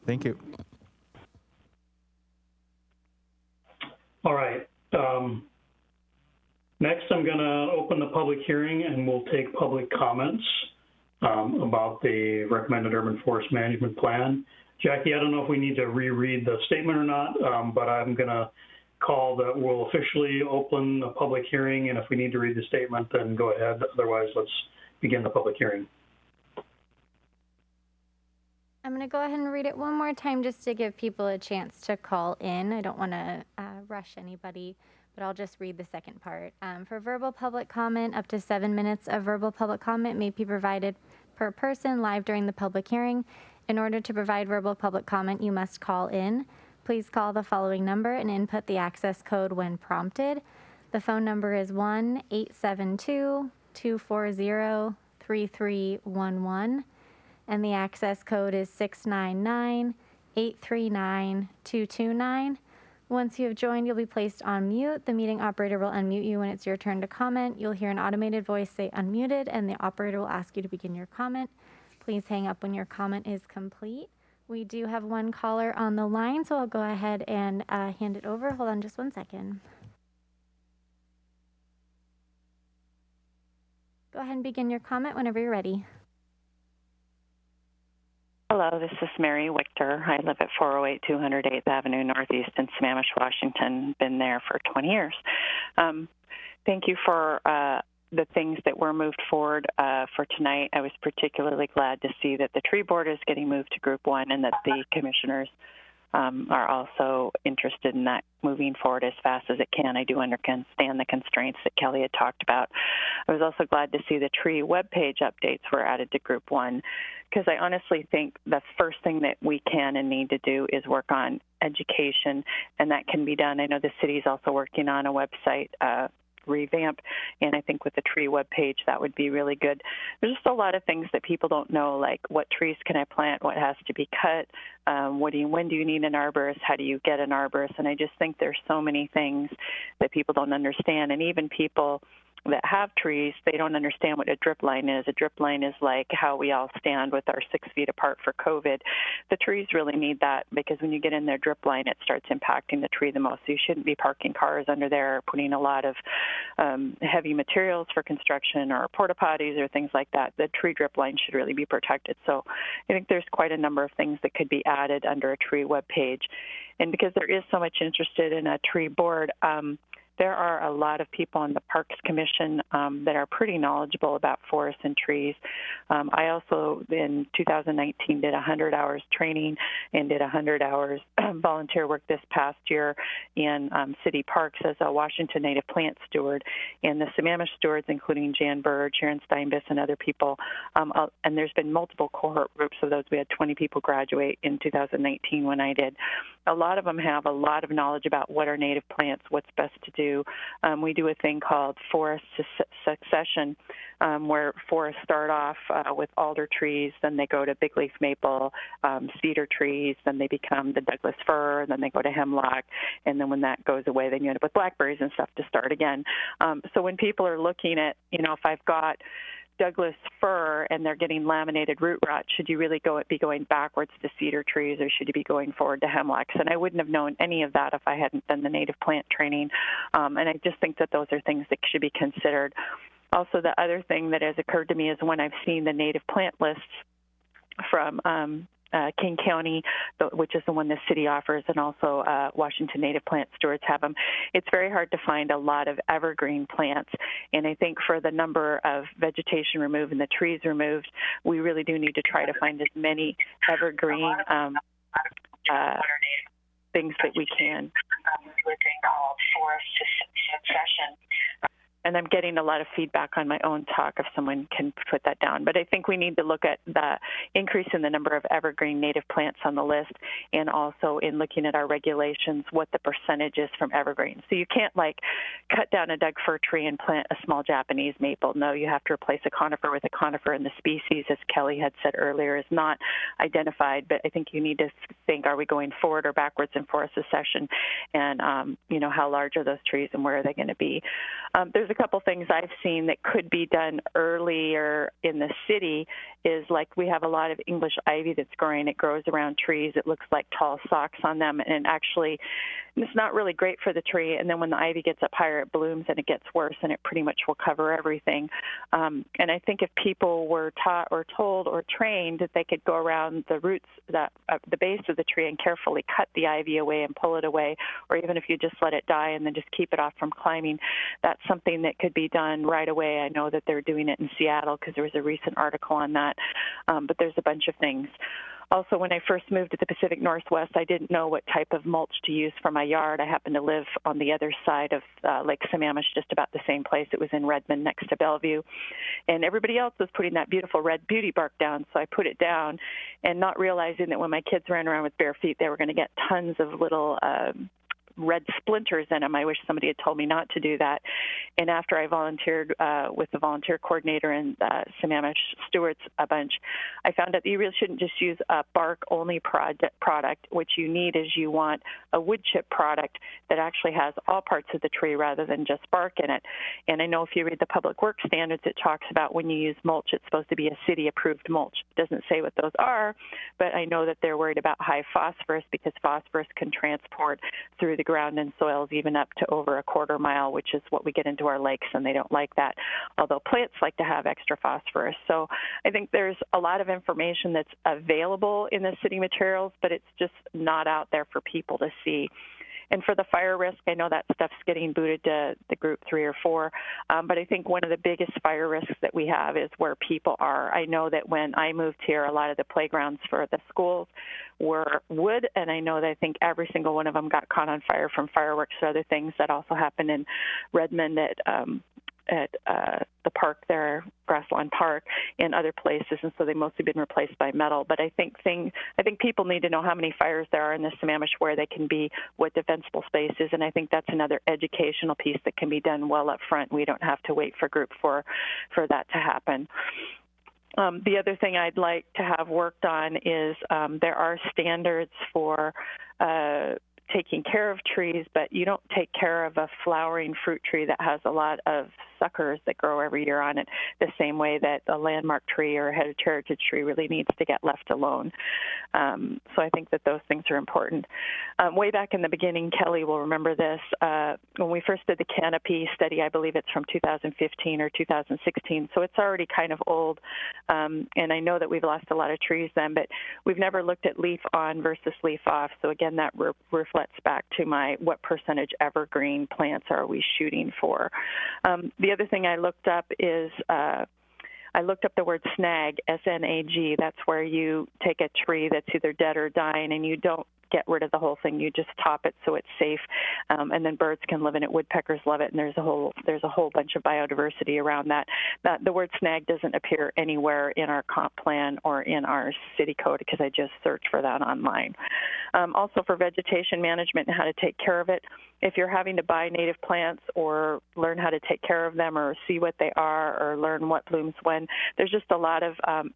Speaker 7: Thank you.
Speaker 1: All right. Next, I'm going to open the public hearing and we'll take public comments about the recommended urban forest management plan. Jackie, I don't know if we need to reread the statement or not, but I'm going to call that we'll officially open the public hearing, and if we need to read the statement, then go ahead. Otherwise, let's begin the public hearing.
Speaker 5: I'm going to go ahead and read it one more time just to give people a chance to call in. I don't want to rush anybody, but I'll just read the second part. For verbal public comment, up to 7 minutes of verbal public comment may be provided per person live during the public hearing. In order to provide verbal public comment, you must call in. Please call the following number and input the access code when prompted. The phone number is 1-872-240-3311, and the access code is 699-839-229. Once you have joined, you'll be placed on mute. The meeting operator will unmute you when it's your turn to comment. You'll hear an automated voice say unmuted, and the operator will ask you to begin your comment. Please hang up when your comment is complete. We do have one caller on the line, so I'll go ahead and hand it over. Hold on just 1 second. Go ahead and begin your comment whenever you're ready.
Speaker 6: Hello, this is Mary Wichter. I live at 408 208th Avenue Northeast in Sammamish, Washington. Been there for 20 years. Thank you for the things that were moved forward for tonight. I was particularly glad to see that the tree board is getting moved to Group 1 and that the commissioners are also interested in that moving forward as fast as it can. I do understand the constraints that Kelly had talked about. I was also glad to see the tree webpage updates were added to Group 1, because I honestly think the first thing that we can and need to do is work on education, and that can be done. I know the city is also working on a website revamp, and I think with the tree webpage that would be really good. There's just a lot of things that people don't know, like what trees can I plant, what has to be cut, when do you need an arborist, how do you get an arborist, and I just think there's so many things that people don't understand, and even people that have trees, they don't understand what a drip line is. A drip line is like how we all stand with our 6 feet apart for COVID. The trees really need that, because when you get in their drip line, it starts impacting the tree the most. So you shouldn't be parking cars under there, putting a lot of heavy materials for construction or porta potties or things like that. The tree drip line should really be protected. So I think there's quite a number of things that could be added under a tree webpage. And because there is so much interested in a tree board, there are a lot of people on the Parks Commission that are pretty knowledgeable about forests and trees. I also, in 2019, did 100 hours training and did 100 hours volunteer work this past year in city parks as a Washington Native Plant Steward. And the Sammamish stewards, including Jan Bird, Sharon Steinbiss, and other people, and there's been multiple cohort groups of those. We had 20 people graduate in 2019 when I did. A lot of them have a lot of knowledge about what are native plants, what's best to do. We do a thing called forest succession, where forests start off with alder trees, then they go to big leaf maple, cedar trees, then they become the Douglas fir, then they go to hemlock, and then when that goes away, then you end up with blackberries and stuff to start again. So when people are looking at, if I've got Douglas fir and they're getting laminated root rot, should you really be going backwards to cedar trees, or should you be going forward to hemlocks? And I wouldn't have known any of that if I hadn't done the native plant training. And I just think that those are things that should be considered. Also, the other thing that has occurred to me is when I've seen the native plant lists from King County, which is the one the city offers, and also Washington Native Plant Stewards have them. It's very hard to find a lot of evergreen plants, and I think for the number of vegetation removed and the trees removed, we really do need to try to find as many evergreen things that we can. And I'm getting a lot of feedback on my own talk if someone can put that down. But I think we need to look at the increase in the number of evergreen native plants on the list, and also in looking at our regulations, what the percentage is from evergreen. So you can't cut down a Doug fir tree and plant a small Japanese maple. No, you have to replace a conifer with a conifer, and the species, as Kelly had said earlier, is not identified. But I think you need to think, are we going forward or backwards in forest succession? And, how large are those trees and where are they going to be? There's a couple things I've seen that could be done earlier in the city is like we have a lot of English ivy that's growing. It grows around trees. It looks like tall stalks on them, and actually it's not really great for the tree. And then when the ivy gets up higher, it blooms and it gets worse, and it pretty much will cover everything. And I think if people were taught or told or trained that they could go around the roots, the base of the tree and carefully cut the ivy away and pull it away, or even if you just let it die and then just keep it off from climbing, that's something that could be done right away. I know that they're doing it in Seattle because there was a recent article on that, but there's a bunch of things. Also, when I first moved to the Pacific Northwest, I didn't know what type of mulch to use for my yard. I happened to live on the other side of Lake Sammamish, just about the same place. It was in Redmond next to Bellevue. And everybody else was putting that beautiful red beauty bark down, so I put it down, and not realizing that when my kids ran around with bare feet, they were going to get tons of little red splinters in them. I wish somebody had told me not to do that. And after I volunteered with the volunteer coordinator and Sammamish stewards a bunch, I found out that you really shouldn't just use a bark-only product. What you need is you want a wood chip product that actually has all parts of the tree rather than just bark in it. And I know if you read the Public Works Standards, it talks about when you use mulch, it's supposed to be a city-approved mulch. It doesn't say what those are, but I know that they're worried about high phosphorus because phosphorus can transport through the ground and soils even up to over a quarter mile, which is what we get into our lakes, and they don't like that, although plants like to have extra phosphorus. So I think there's a lot of information that's available in the city materials, but it's just not out there for people to see. And for the fire risk, I know that stuff's getting booted to the group 3 or 4, but I think one of the biggest fire risks that we have is where people are. I know that when I moved here, a lot of the playgrounds for the schools were wood, and I know that I think every single one of them got caught on fire from fireworks or other things. That also happened in Redmond at the park there, Grasslawn Park, and other places, and so they've mostly been replaced by metal. But I think people need to know how many fires there are in the Sammamish, where they can be, what defensible space is, and I think that's another educational piece that can be done well up front. We don't have to wait for Group 4 for that to happen. The other thing I'd like to have worked on is there are standards for taking care of trees, but you don't take care of a flowering fruit tree that has a lot of suckers that grow every year on it the same way that a landmark tree or a heritage tree really needs to get left alone. So I think that those things are important. Way back in the beginning, Kelly will remember this, when we first did the canopy study, I believe it's from 2015 or 2016, so it's already kind of old, and I know that we've lost a lot of trees then, but we've never looked at leaf on versus leaf off. So again, that reflects back to my what percentage evergreen plants are we shooting for. The other thing I looked up is I looked up the word snag, S-N-A-G. That's where you take a tree that's either dead or dying and you don't get rid of the whole thing. You just top it so it's safe, and then birds can live in it. Woodpeckers love it, and there's a whole bunch of biodiversity around that. The word snag doesn't appear anywhere in our comp plan or in our city code because I just searched for that online. Also for vegetation management and how to take care of it, if you're having to buy native plants or learn how to take care of them or see what they are or learn what blooms when, there's just a lot of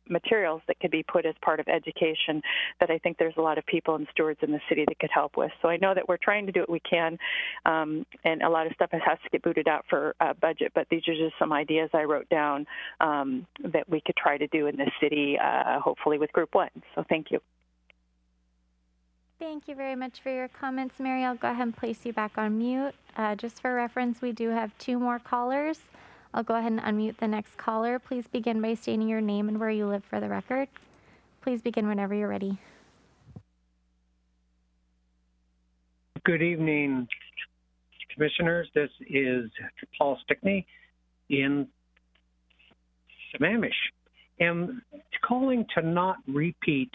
Speaker 6: materials that could be put as part of education that I think there's a lot of people and stewards in the city that could help with. So I know that we're trying to do what we can, and a lot of stuff has to get booted out for budget, but these are just some ideas I wrote down that we could try to do in the city, hopefully with Group 1. So thank you.
Speaker 5: Thank you very much for your comments, Mary. I'll go ahead and place you back on mute. Just for reference, we do have 2 more callers. I'll go ahead and unmute the next caller. Please begin by stating your name and where you live for the record. Please begin whenever you're ready.
Speaker 11: Good evening, Commissioners. This is Paul Stickney in Sammamish. I'm calling to not repeat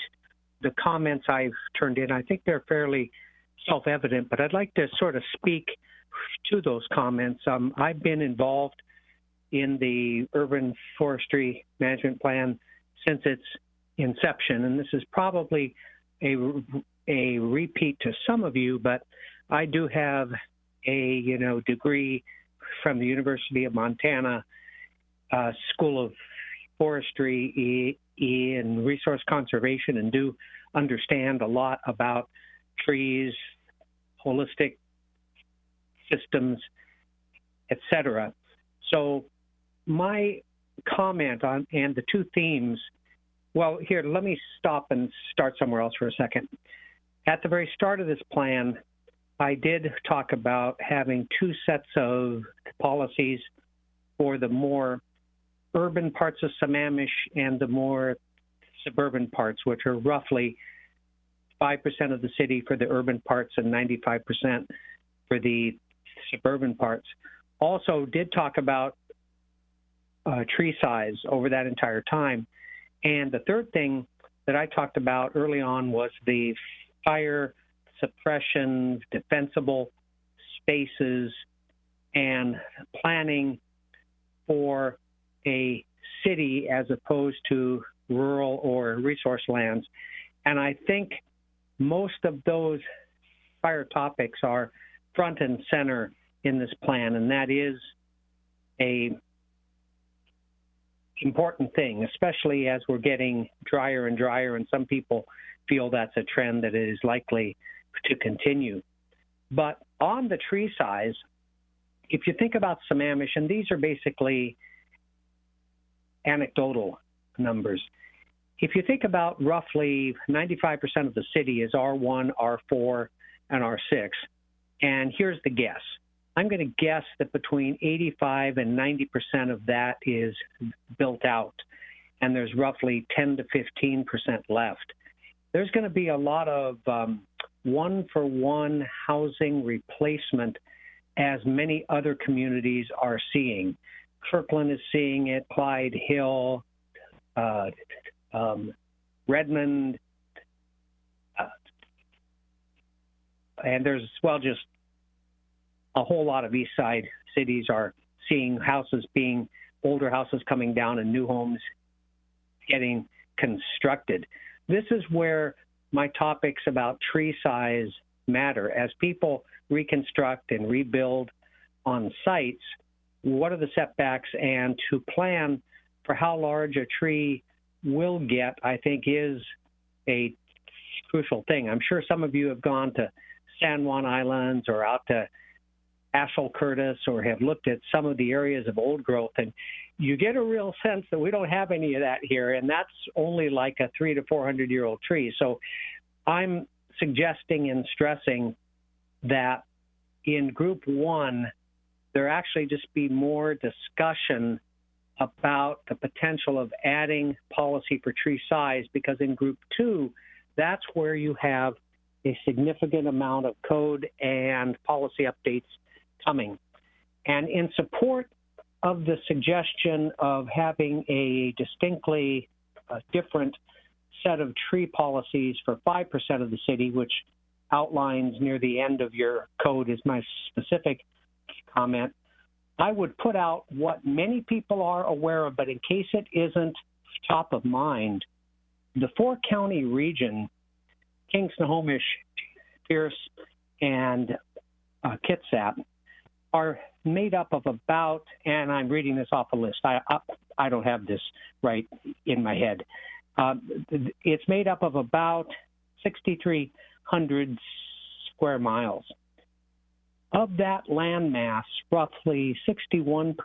Speaker 11: the comments I've turned in. I think they're fairly self-evident, but I'd like to sort of speak to those comments. I've been involved in the urban forestry management plan since its inception, and this is probably a repeat to some of you, but I do have a degree from the University of Montana School of Forestry in resource conservation, and do understand a lot about trees, holistic systems, etc. So my comment on, and the two themes, well, here, let me stop and start somewhere else for a second. At the very start of this plan, I did talk about having two sets of policies for the more urban parts of Sammamish and the more suburban parts, which are roughly 5% of the city for the urban parts and 95% for the suburban parts. Also did talk about tree size over that entire time. And the third thing that I talked about early on was the fire suppression, defensible spaces, and planning for a city as opposed to rural or resource lands. And I think most of those fire topics are front and center in this plan, and that is a important thing, especially as we're getting drier and drier, and some people feel that's a trend that is likely to continue. But on the tree size, if you think about Sammamish, and these are basically anecdotal numbers, if you think about roughly 95% of the city is R1, R4, and R6, and here's the guess. I'm going to guess that between 85 and 90% of that is built out, and there's roughly 10 to 15% left. There's going to be a lot of one-for-one housing replacement, as many other communities are seeing. Kirkland is seeing it, Clyde Hill, Redmond, and there's, well, just a whole lot of East Side cities are seeing houses being, older houses coming down and new homes getting constructed. This is where my topics about tree size matter. As people reconstruct and rebuild on sites, what are the setbacks, and to plan for how large a tree will get, I think, is a crucial thing. I'm sure some of you have gone to San Juan Islands or out to Asheville Curtis or have looked at some of the areas of old growth, and you get a real sense that we don't have any of that here, and that's only like a 300 to 400-year-old tree. So I'm suggesting and stressing that in group one, there actually just be more discussion about the potential of adding policy for tree size, because in group two, that's where you have a significant amount of code and policy updates coming. And in support of the suggestion of having a distinctly different set of tree policies for 5% of the city, which outlines near the end of your code is my specific comment, I would put out what many people are aware of, but in case it isn't top of mind, the four-county region, King, Snohomish, Pierce, and Kitsap, are made up of about, and I'm reading this off a list, I don't have this right in my head. It's made up of about 6,300 square miles. Of that landmass, roughly 61%,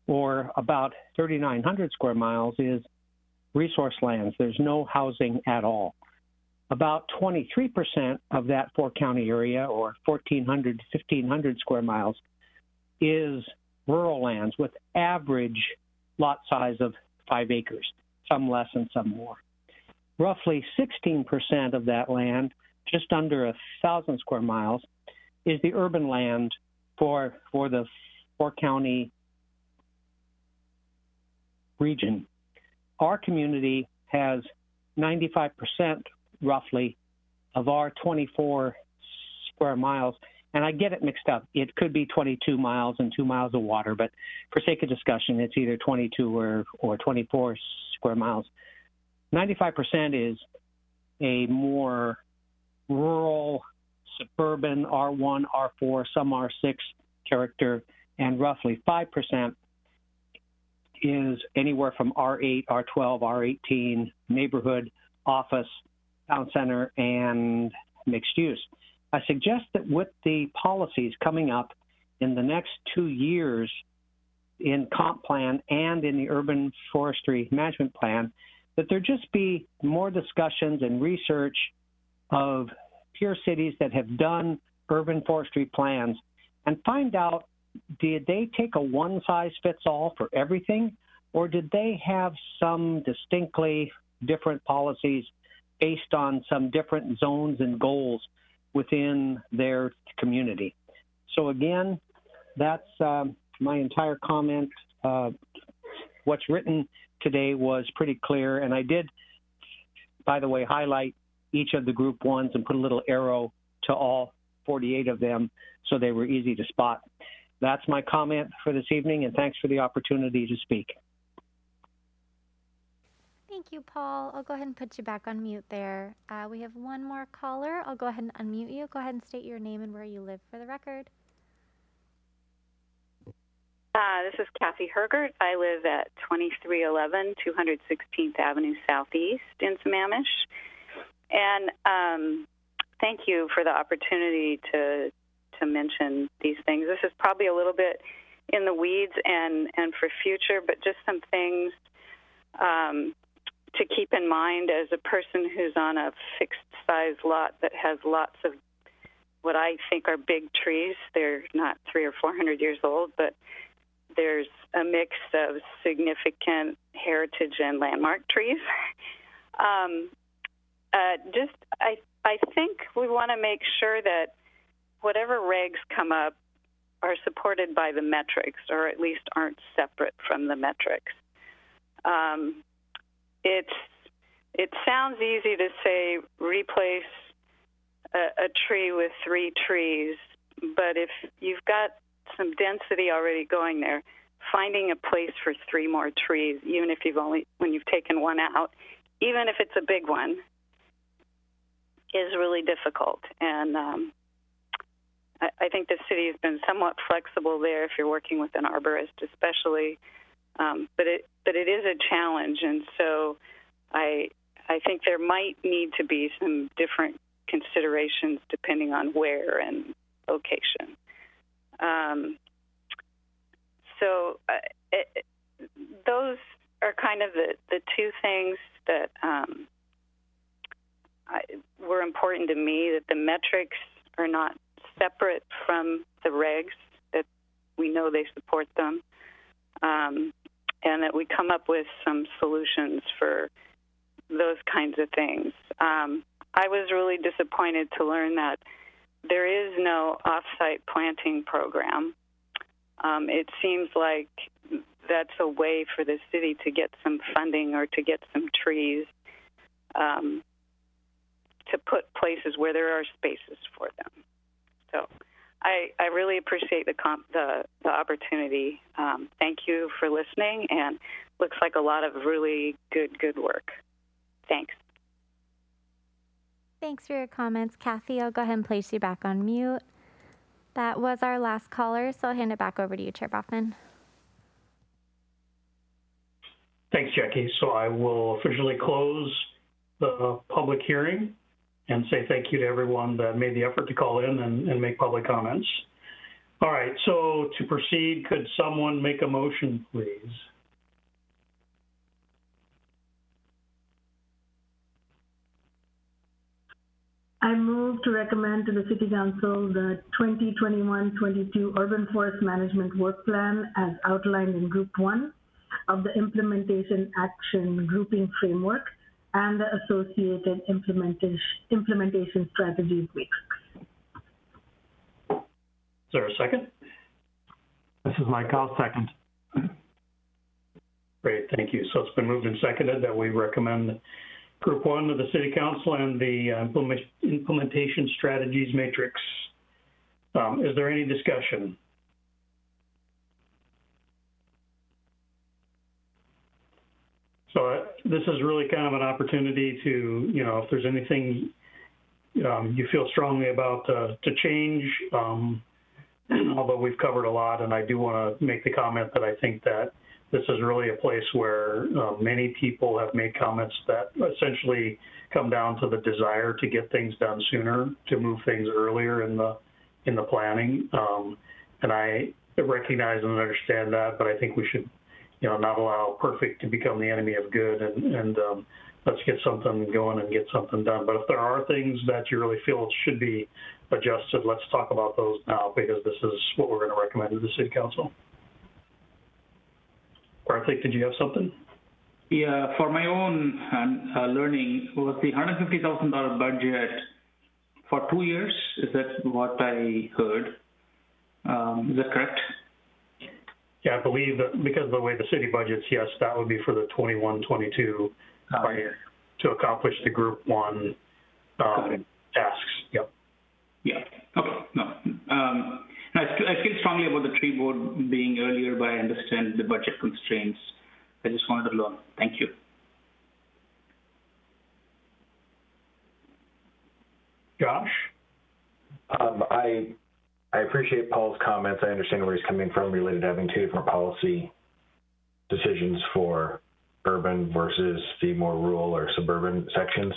Speaker 11: or about 3,900 square miles, is resource lands. There's no housing at all. About 23% of that four-county area, or 1,400 to 1,500 square miles, is rural lands with average lot size of 5 acres, some less and some more. Roughly 16% of that land, just under 1,000 square miles, is the urban land for the four-county region. Our community has 95% roughly of our 24 square miles, and I get it mixed up. It could be 22 miles and 2 miles of water, but for sake of discussion, it's either 22 or 24 square miles. 95% is a more rural, suburban, R1, R4, some R6 character, and roughly 5% is anywhere from R8, R12, R18, neighborhood, office, town center, and mixed use. I suggest that with the policies coming up in the next 2 years in comp plan and in the urban forestry management plan, that there just be more discussions and research of peer cities that have done urban forestry plans and find out, did they take a one-size-fits-all for everything, or did they have some distinctly different policies based on some different zones and goals within their community? So again, that's my entire comment. What's written today was pretty clear, and I did, by the way, highlight each of the group ones and put a little arrow to all 48 of them so they were easy to spot. That's my comment for this evening, and thanks for the opportunity to speak.
Speaker 5: Thank you, Paul. I'll go ahead and put you back on mute there. We have one more caller. I'll go ahead and unmute you. Go ahead and state your name and where you live for the record.
Speaker 12: This is Kathy Hergert. I live at 2311 216th Avenue Southeast in Sammamish. And thank you for the opportunity to mention these things. This is probably a little bit in the weeds and for future, but just some things to keep in mind as a person who's on a fixed-size lot that has lots of what I think are big trees. They're not 300 or 400 years old, but there's a mix of significant heritage and landmark trees. I think we want to make sure that whatever regs come up are supported by the metrics, or at least aren't separate from the metrics. It sounds easy to say replace a tree with 3 trees, but if you've got some density already going there, finding a place for 3 more trees, even if when you've taken one out, even if it's a big one, is really difficult. And I think the city has been somewhat flexible there if you're working with an arborist, especially. But it is a challenge, and so I think there might need to be some different considerations depending on where and location. Those are kind of the 2 things that were important to me, that the metrics are not separate from the regs, that we know they support them, and that we come up with some solutions for those kinds of things. I was really disappointed to learn that there is no off-site planting program. It seems like that's a way for the city to get some funding or to get some trees to put places where there are spaces for them. So I really appreciate the opportunity. Thank you for listening, and looks like a lot of really good work. Thanks.
Speaker 5: Thanks for your comments, Kathy. I'll go ahead and place you back on mute. That was our last caller, so I'll hand it back over to you, Chair Boffman.
Speaker 1: Thanks, Jackie. So I will officially close the public hearing and say thank you to everyone that made the effort to call in and make public comments. All right, so to proceed, could someone make a motion, please?
Speaker 10: I move to recommend to the City Council the 2021-22 Urban Forest Management Work Plan as outlined in Group 1 of the Implementation Action Grouping Framework and the associated implementation strategies matrix.
Speaker 1: Is there a second?
Speaker 3: This is Mike. I'll second.
Speaker 1: Great, thank you. So it's been moved and seconded that we recommend Group 1 of the City Council and the implementation strategies matrix. Is there any discussion? So this is really kind of an opportunity to, if there's anything you feel strongly about to change, although we've covered a lot, and I do want to make the comment that I think that this is really a place where many people have made comments that essentially come down to the desire to get things done sooner, to move things earlier in the planning. And I recognize and understand that, but I think we should, not allow perfect to become the enemy of good, and let's get something going and get something done. But if there are things that you really feel should be adjusted, let's talk about those now, because this is what we're going to recommend to the City Council. Karthik, did you have something?
Speaker 8: Yeah, for my own learning, was the $150,000 budget for 2 years? Is that what I heard? Is that correct?
Speaker 1: Yeah, I believe that because of the way the city budgets, yes, that would be for the 21-22 year to accomplish the Group 1 tasks. Yep.
Speaker 8: Yeah. Okay. No. I feel strongly about the tree board being earlier, but I understand the budget constraints. I just wanted to learn. Thank you.
Speaker 1: Josh?
Speaker 9: I appreciate Paul's comments. I understand where he's coming from related to having two different policy decisions for urban versus the more rural or suburban sections.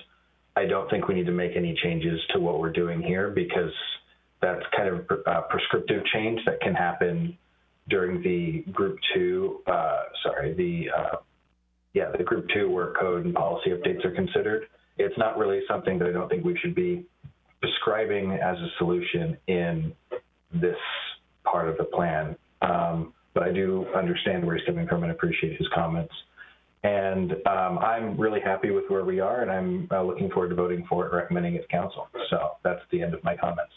Speaker 9: I don't think we need to make any changes to what we're doing here, because that's kind of a prescriptive change that can happen during the Group 2, the Group 2 where code and policy updates are considered. It's not really something that I don't think we should be describing as a solution in this part of the plan. But I do understand where he's coming from and appreciate his comments. And I'm really happy with where we are, and I'm looking forward to voting for it and recommending it to council. So that's the end of my comments.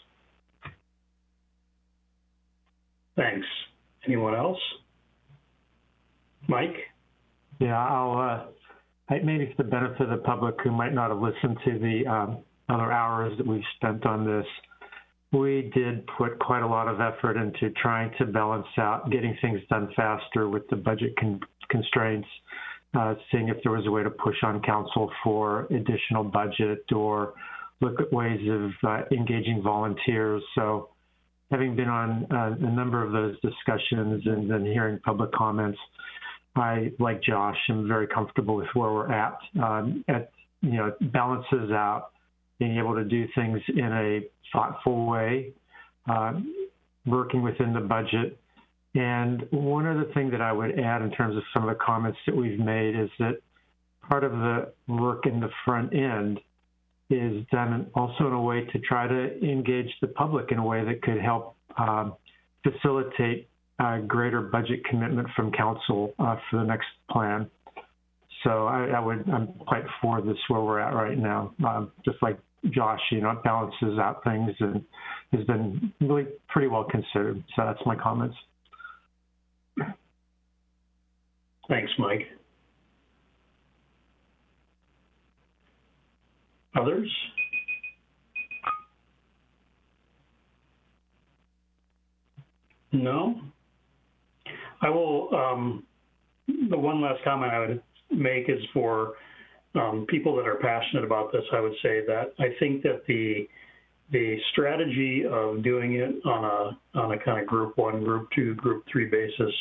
Speaker 1: Thanks. Anyone else? Mike?
Speaker 3: Yeah, maybe for the benefit of the public who might not have listened to the other hours that we've spent on this, we did put quite a lot of effort into trying to balance out getting things done faster with the budget constraints, seeing if there was a way to push on council for additional budget or look at ways of engaging volunteers. So having been on a number of those discussions and then hearing public comments, I, like Josh, am very comfortable with where we're at. It balances out being able to do things in a thoughtful way, working within the budget. And one other thing that I would add in terms of some of the comments that we've made is that part of the work in the front end is done also in a way to try to engage the public in a way that could help facilitate greater budget commitment from council for the next plan. So I'm quite for this where we're at right now. Just like Josh, it balances out things and has been really pretty well considered. So that's my comments.
Speaker 1: Thanks, Mike. Others? No? I will, the one last comment I would make is for people that are passionate about this. I would say that I think that the strategy of doing it on a kind of Group 1, Group 2, Group 3 basis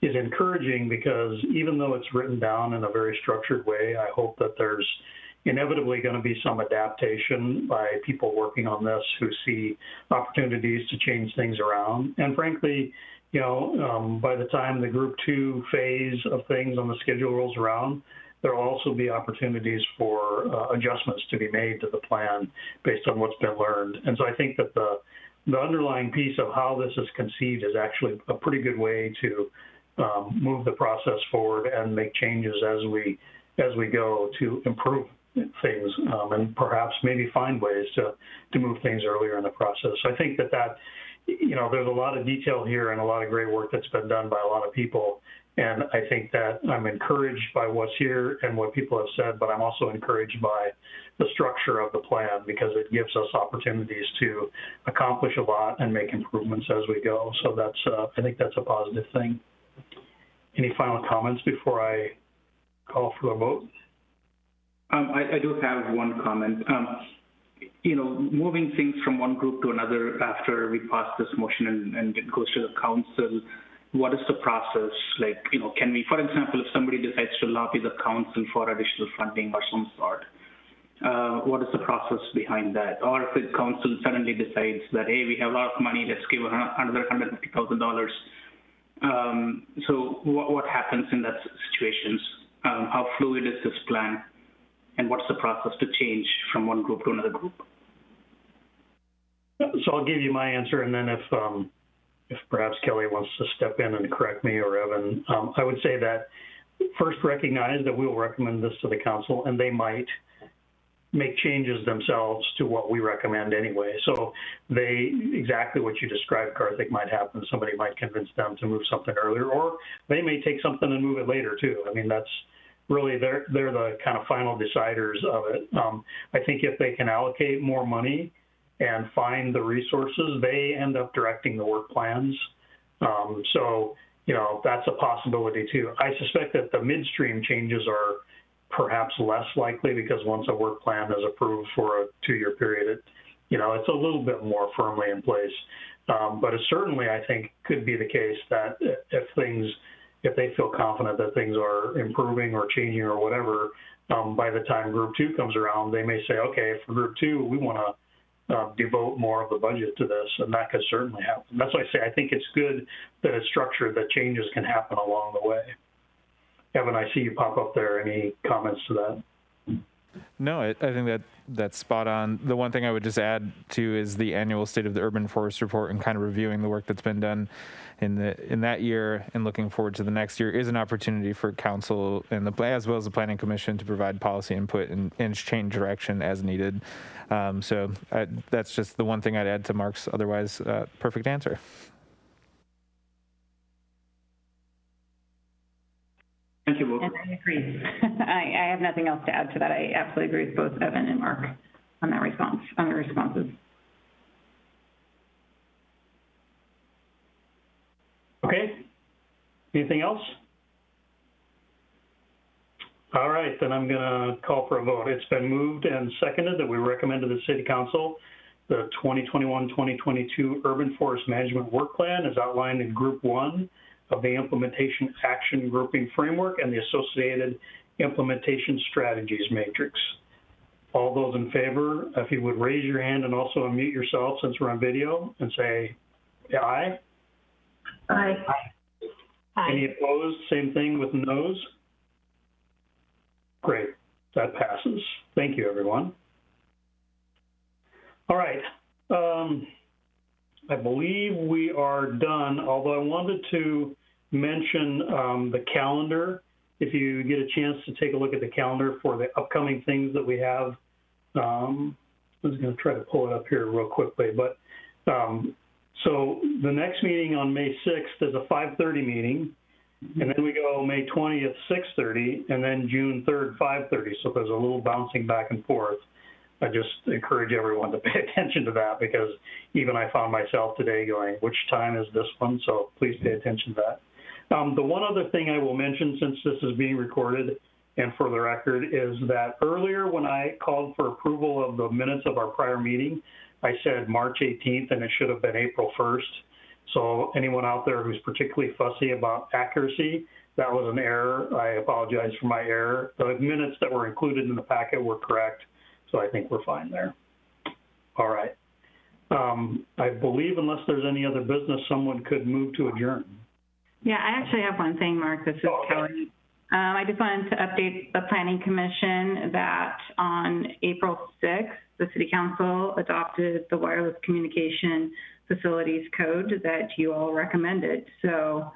Speaker 1: is encouraging, because even though it's written down in a very structured way, I hope that there's inevitably going to be some adaptation by people working on this who see opportunities to change things around. And frankly, by the time the Group 2 phase of things on the schedule rolls around, there will also be opportunities for adjustments to be made to the plan based on what's been learned. And so I think that the underlying piece of how this is conceived is actually a pretty good way to move the process forward and make changes as we go to improve things, and perhaps maybe find ways to move things earlier in the process. So I think that there's a lot of detail here and a lot of great work that's been done by a lot of people. And I think that I'm encouraged by what's here and what people have said, but I'm also encouraged by the structure of the plan, because it gives us opportunities to accomplish a lot and make improvements as we go. So I think that's a positive thing. Any final comments before I call for a vote?
Speaker 8: I do have one comment. Moving things from one group to another after we pass this motion and it goes to the council, what is the process? Can we, for example, if somebody decides to lobby the council for additional funding or some sort, what is the process behind that? Or if the council suddenly decides that, hey, we have a lot of money, let's give another $150,000 So what happens in that situations? How fluid is this plan? And what's the process to change from one group to another group?
Speaker 1: So I'll give you my answer, and then if perhaps Kelly wants to step in and correct me, or Evan, I would say that first recognize that we will recommend this to the council, and they might make changes themselves to what we recommend anyway. So exactly what you described, Karthik, might happen. Somebody might convince them to move something earlier, or they may take something and move it later too. I mean, that's really, they're the kind of final deciders of it. I think if they can allocate more money and find the resources, they end up directing the work plans. So, that's a possibility too. I suspect that the midstream changes are perhaps less likely, because once a work plan is approved for a 2-year period, it's a little bit more firmly in place. But it certainly, I think, could be the case that if they feel confident that things are improving or changing or whatever, by the time Group 2 comes around, they may say, okay, for Group 2, we want to devote more of the budget to this, and that could certainly happen. That's why I say I think it's good that it's structured, that changes can happen along the way. Evan, I see you pop up there. Any comments to that?
Speaker 7: No, I think that's spot on. The one thing I would just add to is the annual State of the Urban Forest report, and kind of reviewing the work that's been done in that year and looking forward to the next year is an opportunity for council and as well as the Planning Commission to provide policy input and change direction as needed. So that's just the one thing I'd add to Mark's otherwise perfect answer.
Speaker 8: Thank you both.
Speaker 2: And I agree. I have nothing else to add to that. I absolutely agree with both Evan and Mark on that on the responses.
Speaker 1: Okay. Anything else? All right, then I'm going to call for a vote. It's been moved and seconded that we recommend to the City Council the 2021-2022 Urban Forest Management Work Plan as outlined in Group 1 of the Implementation Action Grouping Framework and the associated Implementation Strategies Matrix. All those in favor, if you would raise your hand and also unmute yourself since we're on video, and say aye.
Speaker 10: Aye.
Speaker 2: Aye.
Speaker 1: Any opposed? Same thing with noes. Great, that passes. Thank you, everyone. All right, I believe we are done, although I wanted to mention the calendar. If you get a chance to take a look at the calendar for the upcoming things that we have, I was going to try to pull it up here real quickly, but so the next meeting on May 6th is a 5:30 meeting, and then we go May 20th, 6:30, and then June 3rd, 5:30. So there's a little bouncing back and forth. I just encourage everyone to pay attention to that, because even I found myself today going, which time is this one? So please pay attention to that. The one other thing I will mention, since this is being recorded and for the record, is that earlier when I called for approval of the minutes of our prior meeting, I said March 18th, and it should have been April 1st. So anyone out there who's particularly fussy about accuracy, that was an error. I apologize for my error. The minutes that were included in the packet were correct, so I think we're fine there. All right. I believe unless there's any other business, someone could move to adjourn.
Speaker 2: Yeah, I actually have one thing, Mark. This is Kelly. I just wanted to update the Planning Commission that on April 6th, the City Council adopted the Wireless Communication Facilities Code that you all recommended. So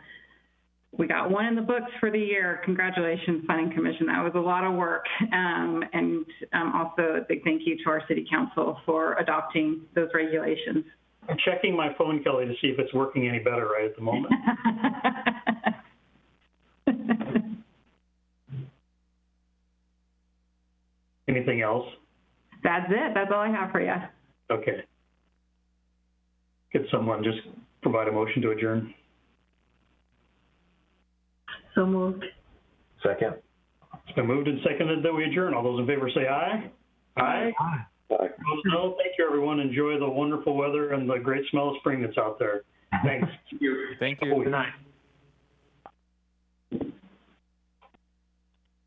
Speaker 2: we got one in the books for the year. Congratulations, Planning Commission. That was a lot of work. And also a big thank you to our City Council for adopting those regulations.
Speaker 1: I'm checking my phone, Kelly, to see if it's working any better right at the moment. Anything else?
Speaker 2: That's it. That's all I have for you.
Speaker 1: Okay. Could someone just provide a motion to adjourn?
Speaker 10: So moved.
Speaker 9: Second.
Speaker 1: It's been moved and seconded that we adjourn. All those in favor say aye. Aye.
Speaker 4: Aye.
Speaker 1: No, thank you, everyone. Enjoy the wonderful weather and the great smell of spring that's out there. Thanks.
Speaker 7: Thank you.
Speaker 1: Good night.